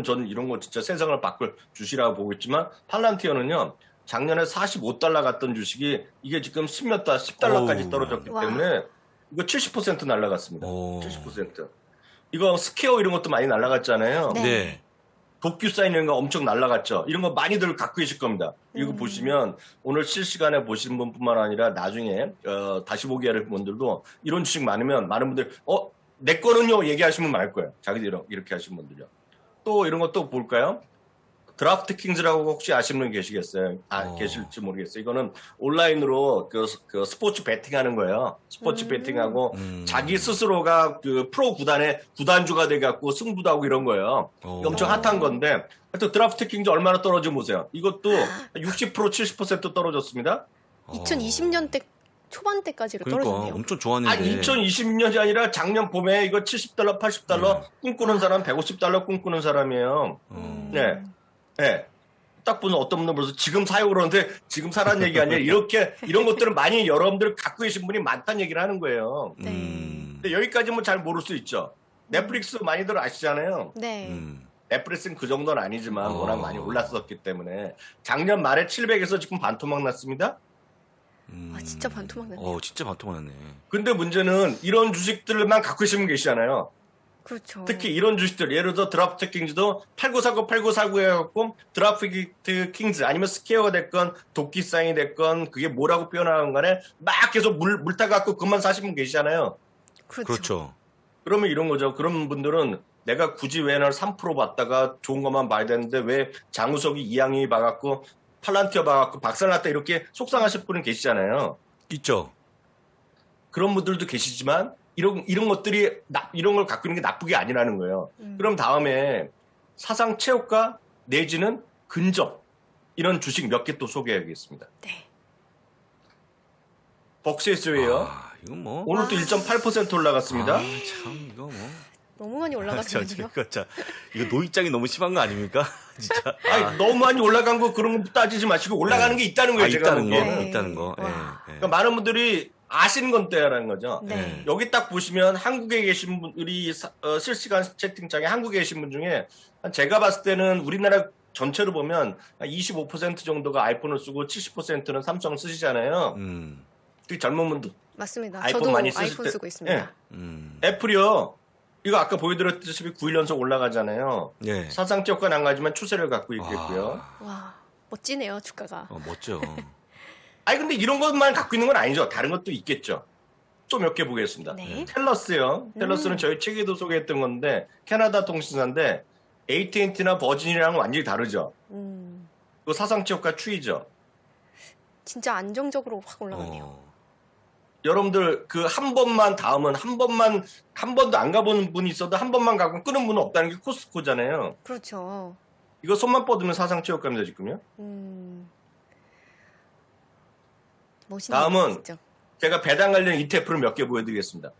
전 이런 거 진짜 세상을 바꿀 주식이라고 보고 있지만 팔란티어는요. 작년에 45달러 갔던 주식이 이게 지금 10달러까지 떨어졌기 때문에 이거 70% 날라갔습니다. 70%. 이거 스퀘어 이런 것도 많이 날라갔잖아요. 네. 도큐사인 이런 거 엄청 날라갔죠. 이런 거 많이들 갖고 계실 겁니다. 이거 보시면 오늘 실시간에 보시는 분뿐만 아니라 나중에 다시 보기 하는 분들도 이런 주식 많으면 많은 분들 내 거는요 얘기하시면 많을 거예요. 자기들 이렇게 하시는 분들요. 또 이런 것도 볼까요? 드라프트 킹즈라고 혹시 아시는 분 계시겠어요? 계실지 모르겠어요. 이거는 온라인으로 그 스포츠 베팅하는 거예요. 스포츠 베팅하고 자기 스스로가 그 프로 구단의 구단주가 돼갖고 승부도 하고 이런 거예요. 이거 엄청 핫한 건데 하여튼 드라프트 킹즈 얼마나 떨어져 보세요. 이것도 60% 70% 떨어졌습니다. 2020년대 초반대까지로 떨어졌네요. 엄청 좋았는데. 2020년이 아니라 작년 봄에 이거 70달러, 80달러 꿈꾸는 사람, 150달러 꿈꾸는 사람이에요. 네. 네. 딱 보면 어떤 분들 벌써 지금 사요 그러는데 지금 사라는 얘기 아니에요. 이런 것들은 많이 여러분들 갖고 계신 분이 많다는 얘기를 하는 거예요. 근데 여기까지 뭐 잘 모를 수 있죠. 넷플릭스 많이들 아시잖아요. 네. 넷플릭스는 그 정도는 아니지만 워낙 많이 올랐었기 때문에 작년 말에 700에서 지금 반토막 났습니다. 진짜 반토막 났네요. 진짜 반토막 났네. 근데 근데 문제는 이런 주식들만 갖고 계시면 계시잖아요. 그렇죠. 특히 이런 주식들 예를 들어 드라프트 킹즈도 8949 해갖고 드라프트 킹즈 아니면 스퀘어가 됐건 도끼사인이 됐건 그게 뭐라고 표현하는 간에 막 계속 물타 갖고 그만 사시면 계시잖아요. 그렇죠. 그러면 이런 거죠. 그런 분들은 내가 굳이 왜 날 3% 받다가 좋은 것만 봐야 되는데 왜 장우석이 이양이 봐갖고 팔란티어 봐갖고 박살났다 이렇게 속상하실 분은 계시잖아요. 있죠. 그런 분들도 계시지만 이런 것들이 이런 걸 갖고 있는 게 나쁘게 아니라는 거예요. 그럼 다음에 사상 체육과 내지는 근접 이런 주식 몇 개 또 소개해야겠습니다. 네. 벅세스웨어 이건 뭐. 오늘도 1.8% 올라갔습니다. 참 이거 뭐. 너무 많이 올라갔거든요. 이거 노이장이 너무 심한 거 아닙니까? 진짜. 아니, 너무 많이 올라간 거 그런 거 따지지 마시고 올라가는 게 있다는 거예요. 제가 있다는 거. 보기에는. 네. 있다는 거. 예, 와. 예. 그러니까 많은 분들이 아시는 건데라는 거죠. 네. 여기 딱 보시면 한국에 계신 분, 우리 실시간 채팅창에 한국에 계신 분 중에 제가 봤을 때는 우리나라 전체로 보면 25% 정도가 아이폰을 쓰고 70%는 삼성을 쓰시잖아요. 특히 젊은 분들. 맞습니다. 아이폰 저도 많이 쓰실 아이폰 때- 쓰고 있습니다. 예. 애플이요. 이거 아까 보여드렸듯이 9일 연속 올라가잖아요. 예. 사상적과는 안 가지만 추세를 갖고 있겠고요. 와, 멋지네요, 주가가. 멋져. 아니 근데 이런 것만 갖고 있는 건 아니죠. 다른 것도 있겠죠. 또 몇 개 보겠습니다. 네. 텔러스요. 텔러스는 저희 책에도 소개했던 건데 캐나다 통신사인데 AT&T나 버진이랑은 완전히 다르죠. 그 사상치역과 추이죠. 진짜 안정적으로 확 올라가네요. 여러분들 그 한 번만 닿으면 한 번도 안 가보는 분이 있어도 한 번만 가고 끄는 분은 없다는 게 코스트코잖아요. 그렇죠. 이거 손만 뻗으면 사상치역감이다 지금요. 멋있네요. 다음은 진짜. 제가 배당 관련 ETF를 몇 개 보여드리겠습니다.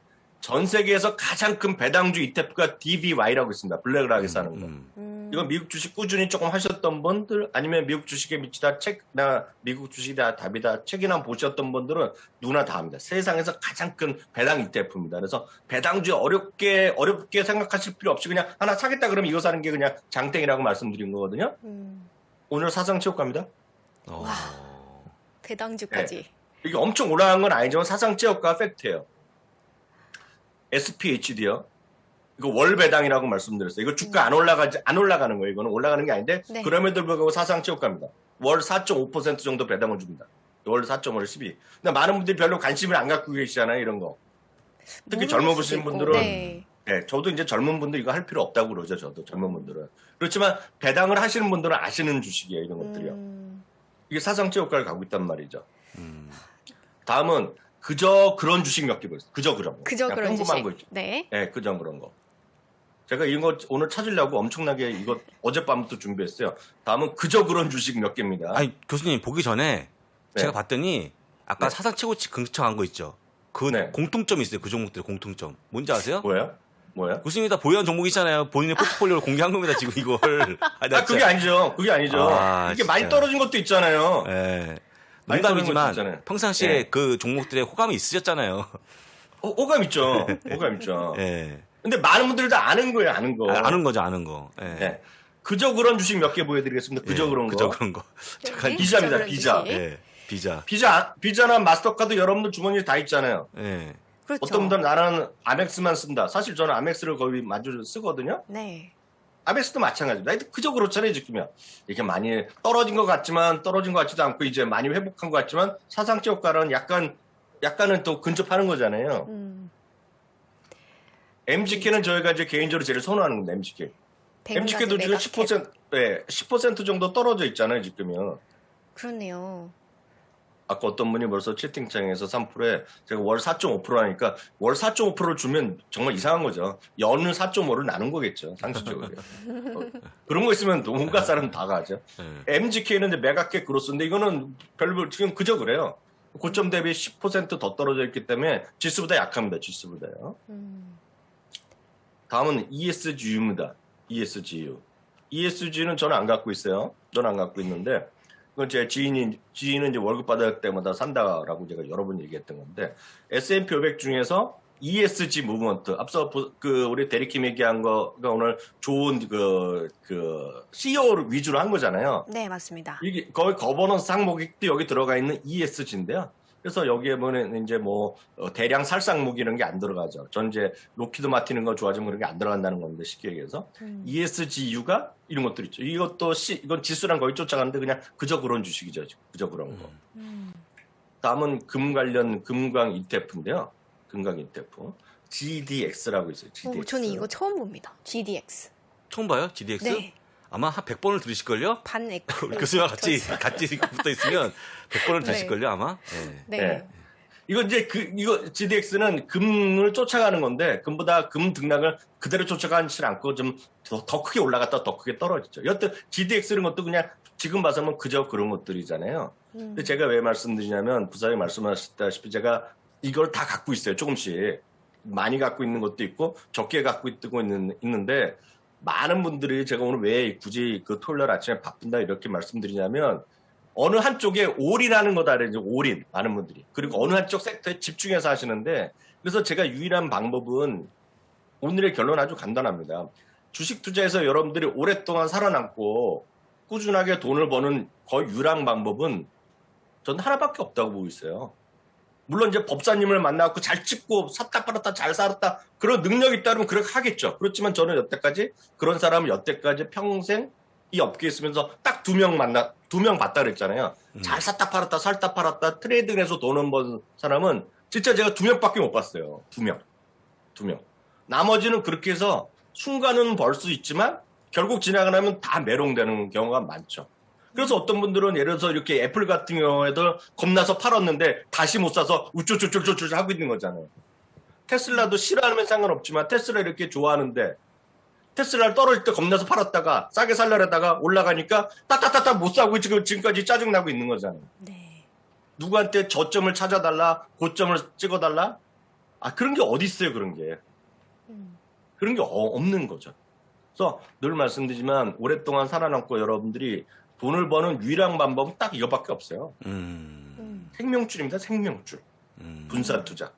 전 세계에서 가장 큰 배당주 ETF가 DVY라고 있습니다. 블랙락에서 하는 거. 이건 미국 주식 꾸준히 조금 하셨던 분들 아니면 미국 주식에 미치다 책나 미국 주식이다 답이다 책이나 보셨던 분들은 누구나 다 합니다. 세상에서 가장 큰 배당 ETF입니다. 그래서 배당주 어렵게 생각하실 필요 없이 그냥 하나 사겠다 그러면 이거 사는 게 그냥 장땡이라고 말씀드린 거거든요. 오늘 사상체육가입니다. 배당주까지. 이게 엄청 올라간 건 아니지만 사상체육가 팩트예요. SPHD요. 이거 월 배당이라고 말씀드렸어요. 이거 주가 안 올라가는 거예요. 이거는 올라가는 게 아닌데 네. 그럼에도 불구하고 사상체육가입니다. 월 4.5% 정도 배당을 줍니다. 월 4.5를 12. 근데 많은 분들이 별로 관심을 안 갖고 계시잖아요. 이런 거. 특히 모르실 젊어보신 수도 있고. 분들은 네. 네, 저도 이제 젊은 분들 이거 할 필요 없다고 그러죠. 저도 젊은 분들은. 그렇지만 배당을 하시는 분들은 아시는 주식이에요. 이런 것들이요. 이게 사상체육가를 갖고 있단 말이죠. 다음은 그저 그런 주식 몇 개 보겠습니다. 그저 그런 거. 그저 그냥 그런 평범한 주식. 거 있죠. 네. 네, 그저 그런 거. 제가 이거 오늘 찾으려고 엄청나게 이거 어젯밤부터 준비했어요. 다음은 그저 그런 주식 몇 개입니다. 아니 교수님 보기 전에 네. 제가 봤더니 아까 네. 사상 최고치 근처한 거 있죠. 그 네. 공통점이 있어요. 그 종목들의 공통점. 뭔지 아세요? 뭐야? 교수님이 다 보유한 종목이잖아요. 본인의 포트폴리오를 공개한 겁니다. 지금 이걸. 그게 아니죠. 그게 아니죠. 아, 이게 진짜. 많이 떨어진 것도 있잖아요. 예. 많이 떨어진 것도 농담이지만 있잖아요. 평상시에 네. 그 종목들의 호감이 있으셨잖아요. 호감 있죠. 호감 있죠. 예. 근데 많은 분들이 다 아는 거예요. 아는 거. 아는 거죠, 아는 거. 예. 네. 그저 그런 주식 몇 개 보여드리겠습니다. 그저 예, 그런 거. 그저 그런 거. 잠깐. 네. 비자입니다. 그저 그런 비자. 주식. 예. 비자. 비자나 마스터카드 여러분들 주머니에 다 있잖아요. 예. 그렇죠. 어떤 분들은 나는 아멕스만 쓴다. 사실 저는 아멕스를 거의 마주 쓰거든요. 네. 아멕스도 마찬가지입니다. 하여튼 그저 그렇잖아요, 지금요. 이렇게 많이 떨어진 것 같지만 떨어진 것 같지도 않고 이제 많이 회복한 것 같지만 사상적 효과는 약간은 또 근접하는 거잖아요. MGK는 저희가 이제 개인적으로 제일 선호하는 겁니다, MGK. MGK도 지금 10% 정도 떨어져 있잖아요, 지금요. 그렇네요. 아까 어떤 분이 벌써 채팅창에서 3%에 제가 월 4.5% 하니까 월 4.5%를 주면 정말 이상한 거죠. 연을 4.5를 나눈 거겠죠. 상식적으로. 그런 거 있으면 온갖 사람 다 가죠. MGK는 이제 메가캡 그로스인데 이거는 별로 지금 그저 그래요. 고점 대비 10% 더 떨어져 있기 때문에 지수보다 약합니다. 지수보다요. 다음은 ESGU입니다. ESGU. ESG는 저는 안 갖고 있어요. 저는 안 갖고 있는데 그건 제 지인은 이제 월급 받을 때마다 산다라고 제가 여러 번 얘기했던 건데 S&P 500 중에서 ESG 무브먼트 앞서 우리 대리킴 얘기한 거가 오늘 좋은 그 CEO를 위주로 한 거잖아요. 네, 맞습니다. 이게 거의 거버넌스 항목이 여기 들어가 있는 ESG인데요. 그래서 여기에 보면 이제 대량 살상무기 이런 게 안 들어가죠. 전 이제 로키드 마티는 거 좋아지면 그런 게 안 들어간다는 건데 쉽게 얘기해서 ESGU가 이런 것들 있죠. 이건 지수랑 거의 쫓아가는데 그냥 그저 그런 주식이죠. 그저 그런 거. 다음은 금광 ETF인데요. 금광 ETF. GDX라고 있어요. GDX. 저는 이거 처음 봅니다. GDX. 처음 봐요? GDX? 네. 아마 한 100번을 들으실걸요? 우리 교수님과 같이 붙어 있으면 100번을 들으실걸요, 아마? 네. 네. 이거 이제 이거 GDX는 금을 쫓아가는 건데 금보다 금 등락을 그대로 쫓아가지 않고 좀 더 크게 올라갔다 더 크게 떨어지죠. 여튼 GDX는 것도 그냥 지금 봐서는 그저 그런 것들이잖아요. 근데 제가 왜 말씀드리냐면 부사장님 말씀하셨다시피 제가 이걸 다 갖고 있어요. 조금씩. 많이 갖고 있는 것도 있고 적게 갖고 있는데 많은 분들이 제가 오늘 왜 굳이 그 토요일 날 아침에 바쁜다 이렇게 말씀드리냐면 어느 한쪽에 올인하는 거다 그러죠. 올인. 많은 분들이. 그리고 어느 한쪽 섹터에 집중해서 하시는데 그래서 제가 유일한 방법은 오늘의 결론 아주 간단합니다. 주식 투자에서 여러분들이 오랫동안 살아남고 꾸준하게 돈을 버는 거의 유일한 방법은 저는 하나밖에 없다고 보고 있어요. 물론 이제 법사님을 만나고 잘 찍고 샀다 팔았다 잘 살았다 그런 능력이 있다면 그렇게 하겠죠. 그렇지만 저는 여태까지 그런 사람을 여태까지 평생 이 업계에 있으면서 딱 두 명 봤다 그랬잖아요. 잘 샀다 팔았다 트레이딩해서 돈을 번 사람은 진짜 제가 2명밖에 못 봤어요. 2명. 나머지는 그렇게 해서 순간은 벌 수 있지만 결국 지나고 나면 다 메롱되는 경우가 많죠. 그래서 어떤 분들은 예를 들어서 이렇게 애플 같은 경우에도 겁나서 팔았는데 다시 못 사서 우쭈쭈쭈쭈쭈 하고 있는 거잖아요. 테슬라도 싫어하면 상관없지만 테슬라 이렇게 좋아하는데 테슬라를 떨어질 때 겁나서 팔았다가 싸게 살려다가 올라가니까 따따따따 못 사고 지금까지 짜증나고 있는 거잖아요. 네. 누구한테 저점을 찾아달라, 고점을 찍어달라? 그런 게 어디 있어요, 그런 게. 그런 게 없는 거죠. 그래서 늘 말씀드리지만 오랫동안 살아남고 여러분들이 돈을 버는 유일한 방법은 딱 이거밖에 없어요. 생명줄입니다. 생명줄. 분산 투자.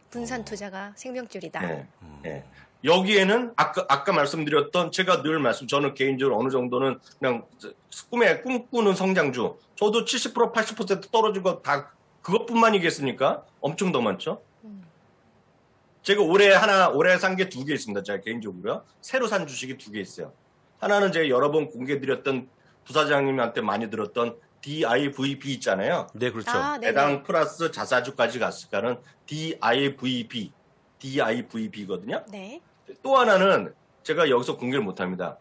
분산 투자가 생명줄이다. 네. 네. 여기에는 아까 말씀드렸던 제가 늘 저는 개인적으로 어느 정도는 그냥 꿈꾸는 성장주. 저도 70% 80% 떨어지고 다 그것뿐만이겠습니까? 엄청 더 많죠. 제가 올해 산 게 2개 있습니다. 제가 개인적으로요. 새로 산 주식이 2개 있어요. 하나는 제가 여러 번 공개드렸던 부사장님한테 많이 들었던 DIVB 있잖아요. 네, 그렇죠. 배당 플러스 자사주까지 갔을까는 DIVB거든요. 네. 또 하나는 제가 여기서 공개를 못합니다.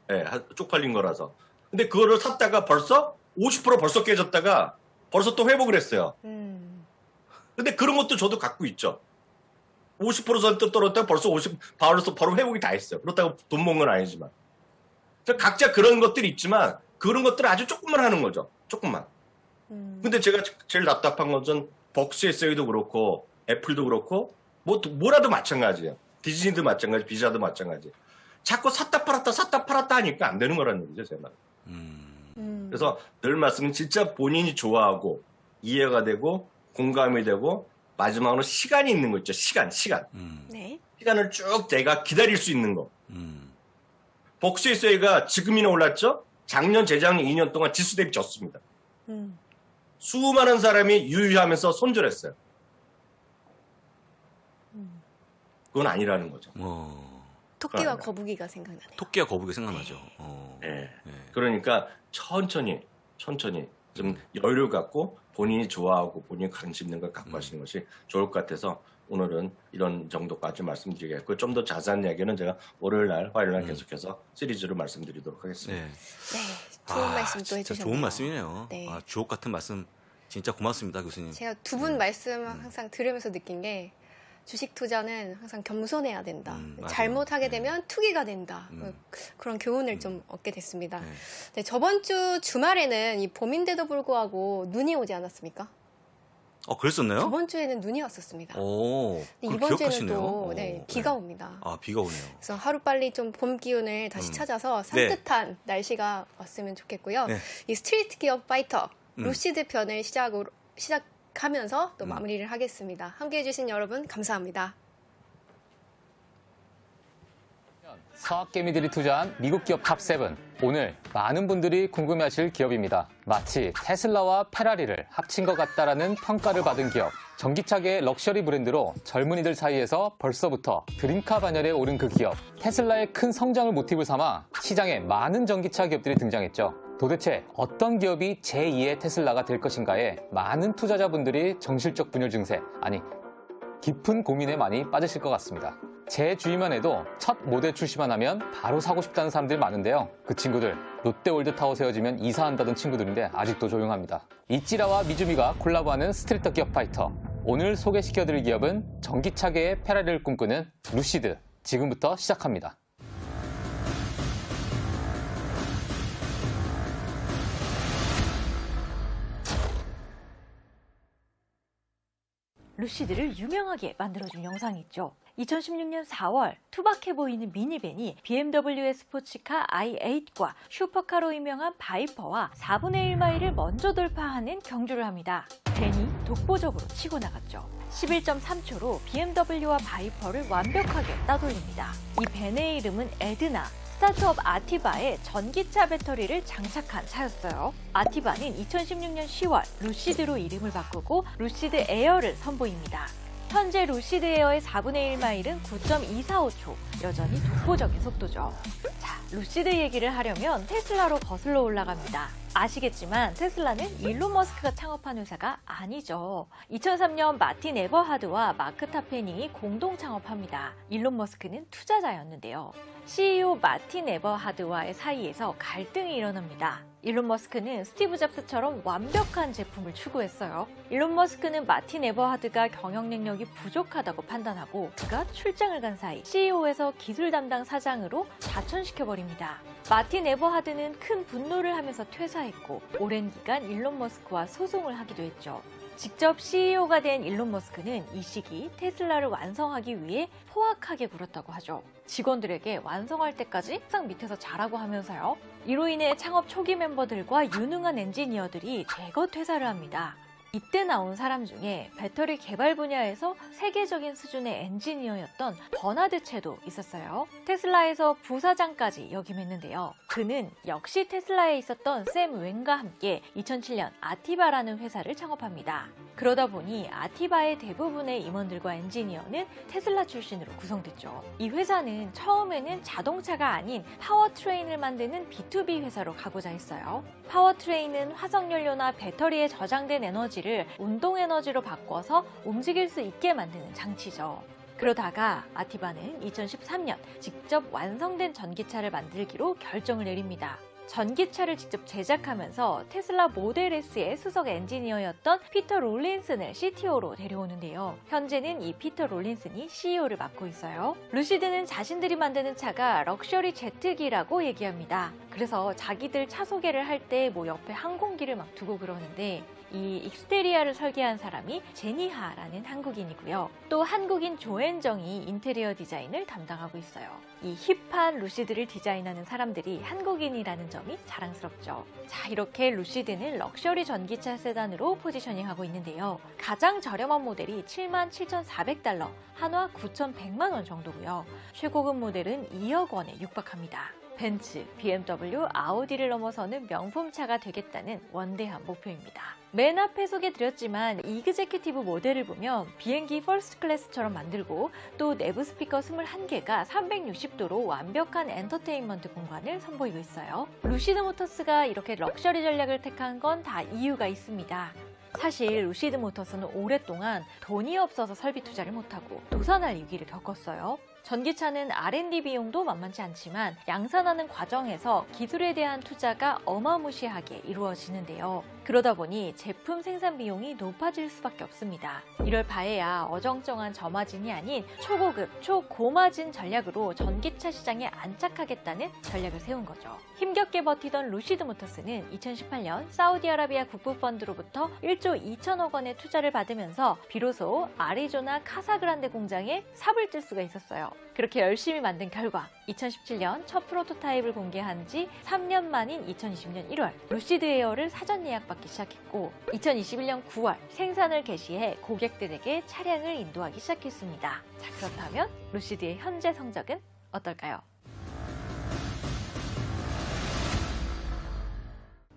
네, 쪽팔린 거라서. 근데 그거를 샀다가 벌써 50% 벌써 깨졌다가 벌써 또 회복을 했어요. 근데 그런 것도 저도 갖고 있죠. 50% 떨어졌다가 벌써 바로 회복이 다 했어요. 그렇다고 돈 번 건 아니지만. 각자 그런 것들이 있지만 그런 것들을 아주 조금만 하는 거죠. 조금만. 근데 제가 제일 답답한 것은 벅스에서도 그렇고 애플도 그렇고 뭐라도 마찬가지예요. 디즈니도 마찬가지, 비자도 마찬가지. 자꾸 샀다 팔았다 하니까 안 되는 거라는 얘기죠, 제 말은. 그래서 늘 말씀은 진짜 본인이 좋아하고 이해가 되고 공감이 되고 마지막으로 시간이 있는 거 있죠. 시간. 네. 시간을 쭉 내가 기다릴 수 있는 거. 벅스에서가 지금이나 올랐죠? 작년, 재작년 2년 동안 지수 대비 졌습니다. 수많은 사람이 유유하면서 손절했어요. 그건 아니라는 거죠. 토끼와 거북이가 생각나네요. 토끼와 거북이 생각나죠. 네. 그러니까 천천히 좀 여유 갖고 본인이 좋아하고 본인이 관심 있는 걸 갖고 하시는 것이 좋을 것 같아서 오늘은 이런 정도까지 말씀드리겠고 좀 더 자세한 이야기는 제가 화요일 날 계속해서 시리즈로 말씀드리도록 하겠습니다. 네. 좋은 말씀 또 진짜 해주셨네요. 좋은 말씀이네요. 네. 주옥 같은 말씀 진짜 고맙습니다, 교수님. 제가 두 분 말씀 항상 들으면서 느낀 게 주식 투자는 항상 겸손해야 된다. 맞아요. 잘못하게 되면 투기가 된다. 그런 교훈을 좀 얻게 됐습니다. 네. 네, 저번 주 주말에는 이 봄인데도 불구하고 눈이 오지 않았습니까? 그랬었나요? 저번 주에는 눈이 왔었습니다. 오, 근데 그걸 이번 주에는 기억하시네요. 또 비가 옵니다. 비가 오네요. 그래서 하루빨리 좀 봄 기운을 다시 찾아서 산뜻한 날씨가 왔으면 좋겠고요. 네. 이 스트리트 기어 파이터 루시드 편을 시작하면서 또 마무리를 하겠습니다. 함께해 주신 여러분 감사합니다. 서학개미들이 투자한 미국 기업 탑7. 오늘 많은 분들이 궁금해하실 기업입니다. 마치 테슬라와 페라리를 합친 것 같다라는 평가를 받은 기업. 전기차계의 럭셔리 브랜드로 젊은이들 사이에서 벌써부터 드림카 반열에 오른 그 기업. 테슬라의 큰 성장을 모티브 삼아 시장에 많은 전기차 기업들이 등장했죠. 도대체 어떤 기업이 제2의 테슬라가 될 것인가에 많은 투자자분들이 정실적 분열 증세, 아니 깊은 고민에 많이 빠지실 것 같습니다. 제 주위만 해도 첫 모델 출시만 하면 바로 사고 싶다는 사람들이 많은데요. 그 친구들 롯데월드타워 세워지면 이사한다던 친구들인데 아직도 조용합니다. 이찌라와 미주미가 콜라보하는 스트리트 기업 파이터. 오늘 소개시켜드릴 기업은 전기차계의 페라리를 꿈꾸는 루시드. 지금부터 시작합니다. 루시드를 유명하게 만들어준 영상이 있죠. 2016년 4월 투박해 보이는 미니밴이 BMW의 스포츠카 i8과 슈퍼카로 유명한 바이퍼와 4분의 1마일을 먼저 돌파하는 경주를 합니다. 벤이 독보적으로 치고 나갔죠. 11.3초로 BMW와 바이퍼를 완벽하게 따돌립니다. 이 벤의 이름은 에드나, 스타트업 아티바에 전기차 배터리를 장착한 차였어요. 아티바는 2016년 10월 루시드로 이름을 바꾸고 루시드 에어를 선보입니다. 현재 루시드 에어의 4분의 1마일은 9.245초, 여전히 독보적인 속도죠. 자, 루시드 얘기를 하려면 테슬라로 거슬러 올라갑니다. 아시겠지만 테슬라는 일론 머스크가 창업한 회사가 아니죠. 2003년 마틴 에버하드와 마크 타페닝이 공동 창업합니다. 일론 머스크는 투자자였는데요. CEO 마틴 에버하드와의 사이에서 갈등이 일어납니다. 일론 머스크는 스티브 잡스처럼 완벽한 제품을 추구했어요. 일론 머스크는 마틴 에버하드가 경영 능력이 부족하다고 판단하고 그가 출장을 간 사이 CEO에서 기술 담당 사장으로 좌천시켜버립니다. 마틴 에버하드는 큰 분노를 하면서 퇴사했고 오랜 기간 일론 머스크와 소송을 하기도 했죠. 직접 CEO가 된 일론 머스크는 이 시기 테슬라를 완성하기 위해 포악하게 굴었다고 하죠. 직원들에게 완성할 때까지 항상 밑에서 자라고 하면서요. 이로 인해 창업 초기 멤버들과 유능한 엔지니어들이 대거 퇴사를 합니다. 이때 나온 사람 중에 배터리 개발 분야에서 세계적인 수준의 엔지니어였던 버나드 채도 있었어요. 테슬라에서 부사장까지 역임했는데요. 그는 역시 테슬라에 있었던 샘 웬과 함께 2007년 아티바라는 회사를 창업합니다. 그러다 보니 아티바의 대부분의 임원들과 엔지니어는 테슬라 출신으로 구성됐죠. 이 회사는 처음에는 자동차가 아닌 파워트레인을 만드는 B2B 회사로 가고자 했어요. 파워트레인은 화석연료나 배터리에 저장된 에너지를 운동에너지로 바꿔서 움직일 수 있게 만드는 장치죠. 그러다가 아티바는 2013년 직접 완성된 전기차를 만들기로 결정을 내립니다. 전기차를 직접 제작하면서 테슬라 모델 S의 수석 엔지니어였던 피터 롤린슨을 CTO로 데려오는데요. 현재는 이 피터 롤린슨이 CEO를 맡고 있어요. 루시드는 자신들이 만드는 차가 럭셔리 제트기라고 얘기합니다. 그래서 자기들 차 소개를 할 때 옆에 항공기를 막 두고 그러는데 이 익스테리아를 설계한 사람이 제니하라는 한국인이고요. 또 한국인 조앤정이 인테리어 디자인을 담당하고 있어요. 이 힙한 루시드를 디자인하는 사람들이 한국인이라는 점이 자랑스럽죠. 자, 이렇게 루시드는 럭셔리 전기차 세단으로 포지셔닝하고 있는데요. 가장 저렴한 모델이 77,400달러, 한화 9,100만 원 정도고요. 최고급 모델은 2억 원에 육박합니다. 벤츠, BMW, 아우디를 넘어서는 명품차가 되겠다는 원대한 목표입니다. 맨 앞에 소개드렸지만 이그제큐티브 모델을 보면 비행기 퍼스트 클래스처럼 만들고 또 내부 스피커 21개가 360도로 완벽한 엔터테인먼트 공간을 선보이고 있어요. 루시드 모터스가 이렇게 럭셔리 전략을 택한 건 다 이유가 있습니다. 사실 루시드 모터스는 오랫동안 돈이 없어서 설비 투자를 못하고 도산할 위기를 겪었어요. 전기차는 R&D 비용도 만만치 않지만 양산하는 과정에서 기술에 대한 투자가 어마무시하게 이루어지는데요. 그러다 보니 제품 생산 비용이 높아질 수밖에 없습니다. 이럴 바에야 어정쩡한 저마진이 아닌 초고급, 초고마진 전략으로 전기차 시장에 안착하겠다는 전략을 세운 거죠. 힘겹게 버티던 루시드 모터스는 2018년 사우디아라비아 국부펀드로부터 1조 2천억 원의 투자를 받으면서 비로소 아리조나 카사그란데 공장에 삽을 뜰 수가 있었어요. 그렇게 열심히 만든 결과 2017년 첫 프로토타입을 공개한 지 3년 만인 2020년 1월 루시드 에어를 사전 예약받기 시작했고 2021년 9월 생산을 개시해 고객들에게 차량을 인도하기 시작했습니다. 자, 그렇다면 루시드의 현재 성적은 어떨까요?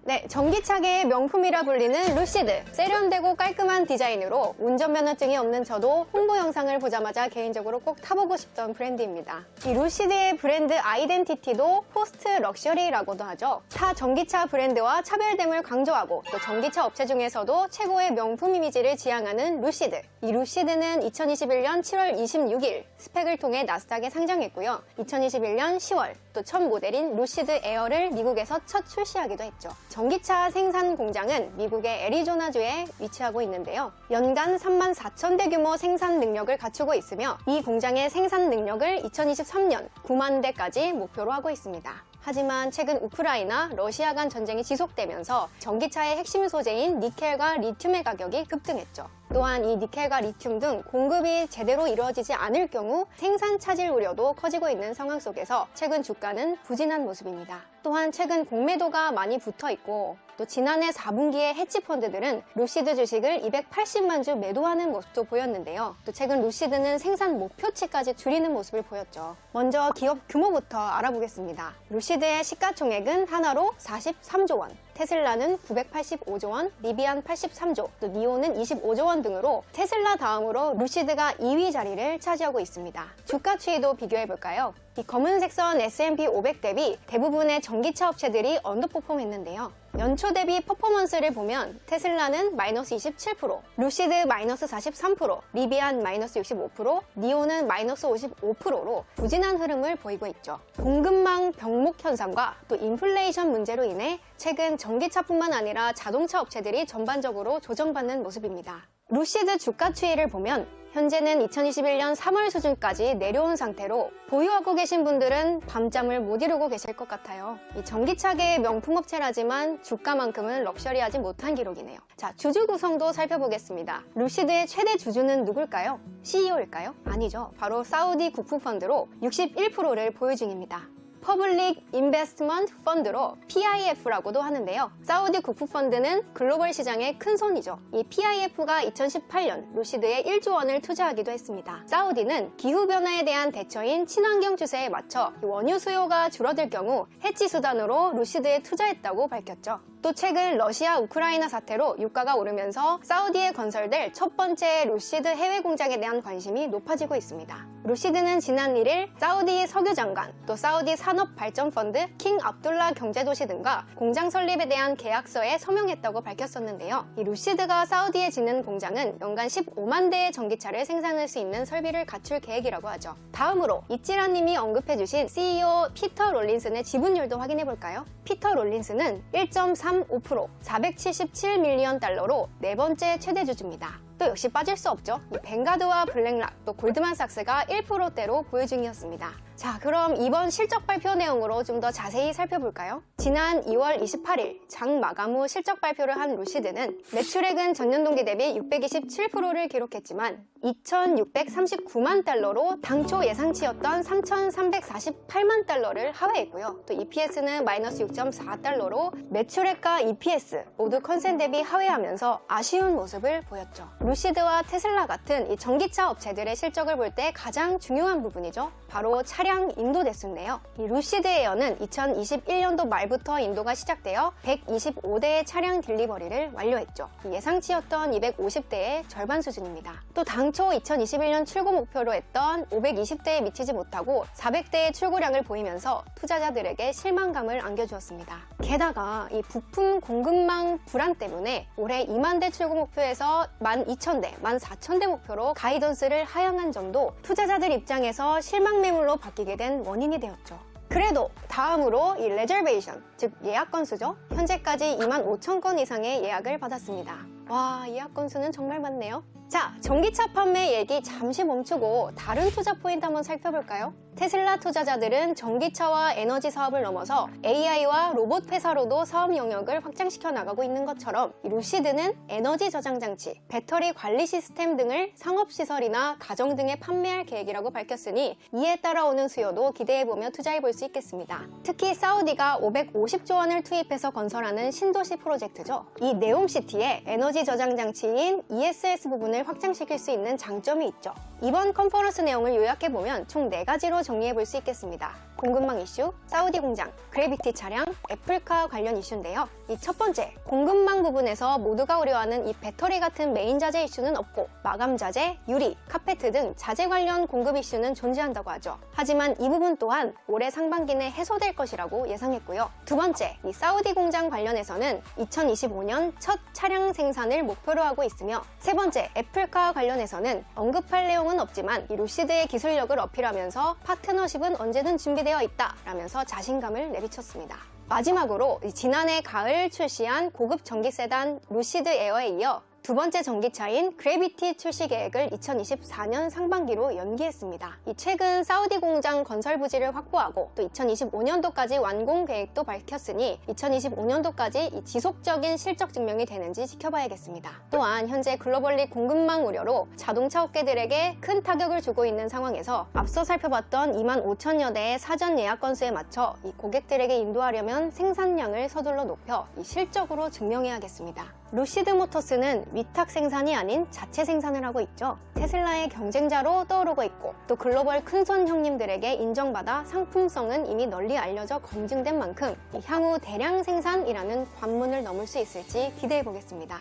네, 전기차계의 명품이라 불리는 루시드. 세련되고 깔끔한 디자인으로 운전면허증이 없는 저도 홍보 영상을 보자마자 개인적으로 꼭 타보고 싶던 브랜드입니다. 이 루시드의 브랜드 아이덴티티도 포스트 럭셔리라고도 하죠. 타 전기차 브랜드와 차별됨을 강조하고 또 전기차 업체 중에서도 최고의 명품 이미지를 지향하는 루시드. 이 루시드는 2021년 7월 26일 스펙을 통해 나스닥에 상장했고요. 2021년 10월 또 첫 모델인 루시드 에어를 미국에서 첫 출시하기도 했죠. 전기차 생산 공장은 미국의 애리조나주에 위치하고 있는데요. 연간 34,000대 규모 생산 능력을 갖추고 있으며 이 공장의 생산 능력을 2023년 9만 대까지 목표로 하고 있습니다. 하지만 최근 우크라이나, 러시아 간 전쟁이 지속되면서 전기차의 핵심 소재인 니켈과 리튬의 가격이 급등했죠. 또한 이 니켈과 리튬 등 공급이 제대로 이루어지지 않을 경우 생산 차질 우려도 커지고 있는 상황 속에서 최근 주가는 부진한 모습입니다. 또한 최근 공매도가 많이 붙어 있고 또 지난해 4분기에 헤지펀드들은 루시드 주식을 280만 주 매도하는 모습도 보였는데요. 또 최근 루시드는 생산 목표치까지 줄이는 모습을 보였죠. 먼저 기업 규모부터 알아보겠습니다. 루시드의 시가총액은 하나로 43조 원, 테슬라는 985조 원, 리비안 83조, 또 니오는 25조 원 등으로 테슬라 다음으로 루시드가 2위 자리를 차지하고 있습니다. 주가 추이도 비교해볼까요? 이 검은색 선 S&P 500 대비 대부분의 전기차 업체들이 언더퍼폼 했는데요. 연초 대비 퍼포먼스를 보면 테슬라는 마이너스 27%, 루시드 마이너스 43%, 리비안 마이너스 65%, 니오는 마이너스 55%로 부진한 흐름을 보이고 있죠. 공급망 병목 현상과 또 인플레이션 문제로 인해 최근 전기차뿐만 아니라 자동차 업체들이 전반적으로 조정받는 모습입니다. 루시드 주가 추이를 보면 현재는 2021년 3월 수준까지 내려온 상태로 보유하고 계신 분들은 밤잠을 못 이루고 계실 것 같아요. 이 전기차계의 명품업체라지만 주가만큼은 럭셔리하지 못한 기록이네요. 자, 주주 구성도 살펴보겠습니다. 루시드의 최대 주주는 누굴까요? CEO일까요? 아니죠. 바로 사우디 국부펀드로 61%를 보유 중입니다. 퍼블릭 인베스트먼트 펀드로 PIF라고도 하는데요. 사우디 국부펀드는 글로벌 시장의 큰 손이죠. 이 PIF가 2018년 루시드에 1조 원을 투자하기도 했습니다. 사우디는 기후변화에 대한 대처인 친환경 추세에 맞춰 원유 수요가 줄어들 경우 해치 수단으로 루시드에 투자했다고 밝혔죠. 또 최근 러시아 우크라이나 사태로 유가가 오르면서 사우디에 건설될 첫 번째 루시드 해외 공장에 대한 관심이 높아지고 있습니다. 루시드는 지난 1일 사우디 석유 장관, 또 사우디 산업발전펀드 킹 압둘라 경제도시 등과 공장 설립에 대한 계약서에 서명했다고 밝혔었는데요. 이 루시드가 사우디에 짓는 공장은 연간 15만 대의 전기차를 생산할 수 있는 설비를 갖출 계획이라고 하죠. 다음으로 이찌라님이 언급해주신 CEO 피터 롤린슨의 지분율도 확인해볼까요? 피터 롤린슨은 1.35%, 477밀리언 달러로 네 번째 최대 주주입니다. 또 역시 빠질 수 없죠. 이 뱅가드와 블랙락, 또 골드만삭스가 1%대로 보유 중이었습니다. 자, 그럼 이번 실적 발표 내용으로 좀 더 자세히 살펴볼까요? 지난 2월 28일 장 마감 후 실적 발표를 한 루시드는 매출액은 전년 동기 대비 627%를 기록했지만 2,639만 달러로 당초 예상치였던 3,348만 달러를 하회했고요. 또 EPS는 마이너스 6.4달러로 매출액과 EPS 모두 컨센 대비 하회하면서 아쉬운 모습을 보였죠. 루시드와 테슬라 같은 이 전기차 업체들의 실적을 볼 때 가장 중요한 부분이죠. 바로 차량 인도 대수인데요. 이 루시드 에어는 2021년도 말부터 인도가 시작되어 125대의 차량 딜리버리를 완료했죠. 예상치였던 250대의 절반 수준입니다. 또 당초 2021년 출고 목표로 했던 520대에 미치지 못하고 400대의 출고량을 보이면서 투자자들에게 실망감을 안겨주었습니다. 게다가 이 부품 공급망 불안 때문에 올해 2만 대 출고 목표에서 12,000대, 14,000대 목표로 가이던스를 하향한 점도 투자자들 입장에서 실망 매물로 바뀌게 된 원인이 되었죠. 그래도 다음으로 이 레저베이션, 즉 예약 건수죠. 현재까지 25,000건 이상의 예약을 받았습니다. 와, 예약 건수는 정말 많네요. 자, 전기차 판매 얘기 잠시 멈추고 다른 투자 포인트 한번 살펴볼까요? 테슬라 투자자들은 전기차와 에너지 사업을 넘어서 AI와 로봇 회사로도 사업 영역을 확장시켜 나가고 있는 것처럼 루시드는 에너지 저장 장치, 배터리 관리 시스템 등을 상업시설이나 가정 등에 판매할 계획이라고 밝혔으니 이에 따라오는 수요도 기대해보며 투자해볼 수 있겠습니다. 특히 사우디가 550조 원을 투입해서 건설하는 신도시 프로젝트죠. 이 네옴시티에 에너지 저장 장치인 ESS 부분을 확장시킬 수 있는 장점이 있죠. 이번 컨퍼런스 내용을 요약해보면 총 4가지로 정리해볼 수 있겠습니다. 공급망 이슈, 사우디 공장, 그래비티 차량, 애플카 관련 이슈인데요. 이 첫 번째, 공급망 부분에서 모두가 우려하는 이 배터리 같은 메인 자재 이슈는 없고 마감 자재, 유리, 카페트 등 자재 관련 공급 이슈는 존재한다고 하죠. 하지만 이 부분 또한 올해 상반기 내 해소될 것이라고 예상했고요. 두 번째, 이 사우디 공장 관련해서는 2025년 첫 차량 생산을 목표로 하고 있으며 세 번째, 애플카 관련해서는 언급할 내용은 없지만 이 루시드의 기술력을 어필하면서 파트너십은 언제든 준비되어 있다 라면서 자신감을 내비쳤습니다. 마지막으로 지난해 가을 출시한 고급 전기 세단 루시드 에어에 이어 두 번째 전기차인 그래비티 출시 계획을 2024년 상반기로 연기했습니다. 최근 사우디 공장 건설 부지를 확보하고 또 2025년도까지 완공 계획도 밝혔으니 2025년도까지 지속적인 실적 증명이 되는지 지켜봐야겠습니다. 또한 현재 글로벌리 공급망 우려로 자동차 업계들에게 큰 타격을 주고 있는 상황에서 앞서 살펴봤던 25,000여 대의 사전 예약 건수에 맞춰 고객들에게 인도하려면 생산량을 서둘러 높여 실적으로 증명해야겠습니다. 루시드 모터스는 위탁 생산이 아닌 자체 생산을 하고 있죠. 테슬라의 경쟁자로 떠오르고 있고 또 글로벌 큰손 형님들에게 인정받아 상품성은 이미 널리 알려져 검증된 만큼 향후 대량 생산이라는 관문을 넘을 수 있을지 기대해 보겠습니다.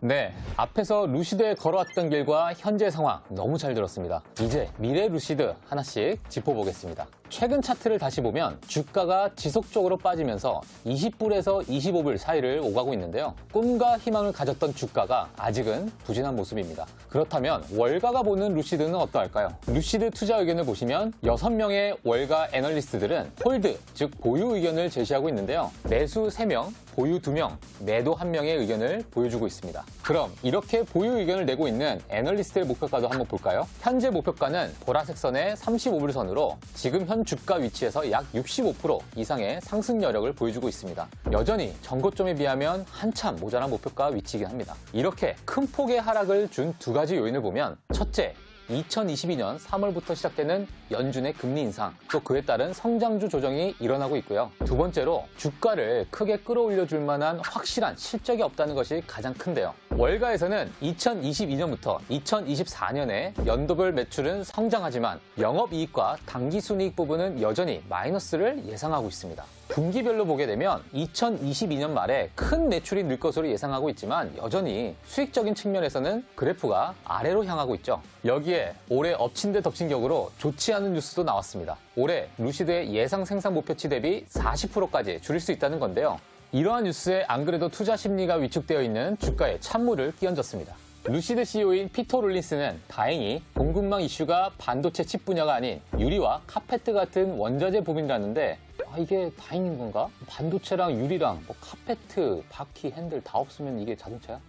네, 앞에서 루시드에 걸어왔던 길과 현재 상황 너무 잘 들었습니다. 이제 미래 루시드 하나씩 짚어보겠습니다. 최근 차트를 다시 보면 주가가 지속적으로 빠지면서 20불에서 25불 사이를 오가고 있는데요. 꿈과 희망을 가졌던 주가가 아직은 부진한 모습입니다. 그렇다면 월가가 보는 루시드는 어떠할까요? 루시드 투자 의견을 보시면 6명의 월가 애널리스트들은 홀드, 즉 보유 의견을 제시하고 있는데요. 매수 3명, 보유 2명, 매도 1명의 의견을 보여주고 있습니다. 그럼 이렇게 보유 의견을 내고 있는 애널리스트의 목표가도 한번 볼까요? 현재 목표가는 보라색 선의 35불 선으로 지금 현 주가 위치에서 약 65% 이상의 상승 여력을 보여주고 있습니다. 여전히 전고점에 비하면 한참 모자란 목표가 위치이긴 합니다. 이렇게 큰 폭의 하락을 준 두 가지 요인을 보면 첫째, 2022년 3월부터 시작되는 연준의 금리 인상, 또 그에 따른 성장주 조정이 일어나고 있고요. 두 번째로 주가를 크게 끌어올려줄 만한 확실한 실적이 없다는 것이 가장 큰데요. 월가에서는 2022년부터 2024년에 연도별 매출은 성장하지만 영업이익과 당기순이익 부분은 여전히 마이너스를 예상하고 있습니다. 분기별로 보게 되면 2022년 말에 큰 매출이 늘 것으로 예상하고 있지만 여전히 수익적인 측면에서는 그래프가 아래로 향하고 있죠. 여기에 올해 엎친 데 덮친 격으로 좋지 않은 뉴스도 나왔습니다. 올해 루시드의 예상 생산 목표치 대비 40%까지 줄일 수 있다는 건데요. 이러한 뉴스에 안 그래도 투자 심리가 위축되어 있는 주가에 찬물을 끼얹었습니다. 루시드 CEO인 피터 롤린스는 다행히 공급망 이슈가 반도체 칩 분야가 아닌 유리와 카페트 같은 원자재 부분이라는데 이게 다행인 건가? 반도체랑 유리랑 카페트, 바퀴, 핸들 다 없으면 이게 자동차야?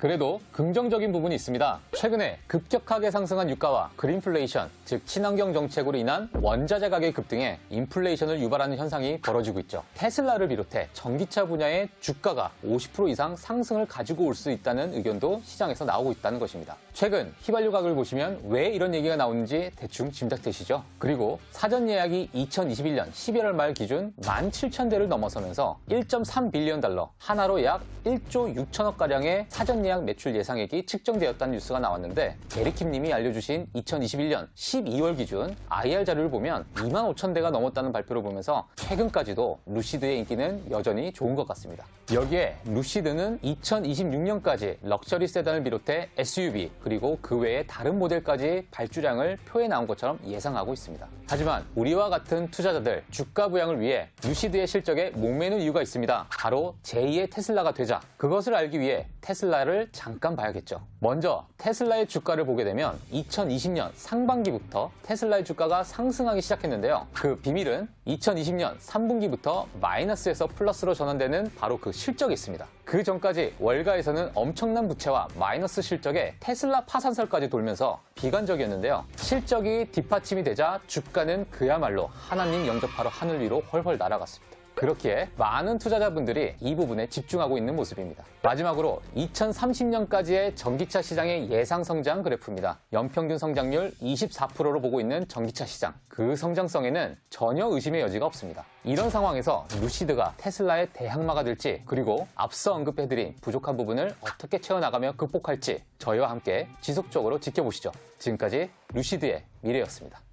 그래도 긍정적인 부분이 있습니다. 최근에 급격하게 상승한 유가와 그린플레이션, 즉 친환경 정책으로 인한 원자재 가격 급등에 인플레이션을 유발하는 현상이 벌어지고 있죠. 테슬라를 비롯해 전기차 분야의 주가가 50% 이상 상승을 가지고 올 수 있다는 의견도 시장에서 나오고 있다는 것입니다. 최근 휘발유 가격을 보시면 왜 이런 얘기가 나오는지 대충 짐작되시죠? 그리고 사전 예약이 2021년 11월 말 기준 17,000대를 넘어서면서 1.3빌리언 달러, 하나로 약 1조 6천억가량의 사전 예약 매출 예상액이 측정되었다는 뉴스가 나왔는데 게리킴 님이 알려주신 2021년 12월 기준 IR 자료를 보면 25,000대가 넘었다는 발표를 보면서 최근까지도 루시드의 인기는 여전히 좋은 것 같습니다. 여기에 루시드는 2026년까지 럭셔리 세단을 비롯해 SUV 그리고 그 외의 다른 모델까지 발주량을 표에 나온 것처럼 예상하고 있습니다. 하지만 우리와 같은 투자자들 주가 부양을 위해 루시드의 실적에 목매는 이유가 있습니다. 바로 제2의 테슬라가 되자. 그것을 알기 위해 테슬라를 잠깐 봐야겠죠. 먼저 테슬라의 주가를 보게 되면 2020년 상반기부터 테슬라의 주가가 상승하기 시작했는데요. 그 비밀은 2020년 3분기부터 마이너스에서 플러스로 전환되는 바로 그 실적이 있습니다. 그 전까지 월가에서는 엄청난 부채와 마이너스 실적에 테슬라 파산설까지 돌면서 비관적이었는데요. 실적이 뒷받침이 되자 주가는 그야말로 하나님 영접하러 하늘 위로 훨훨 날아갔습니다. 그렇기에 많은 투자자분들이 이 부분에 집중하고 있는 모습입니다. 마지막으로 2030년까지의 전기차 시장의 예상 성장 그래프입니다. 연평균 성장률 24%로 보고 있는 전기차 시장. 그 성장성에는 전혀 의심의 여지가 없습니다. 이런 상황에서 루시드가 테슬라의 대항마가 될지 그리고 앞서 언급해드린 부족한 부분을 어떻게 채워나가며 극복할지 저희와 함께 지속적으로 지켜보시죠. 지금까지 루시드의 미래였습니다.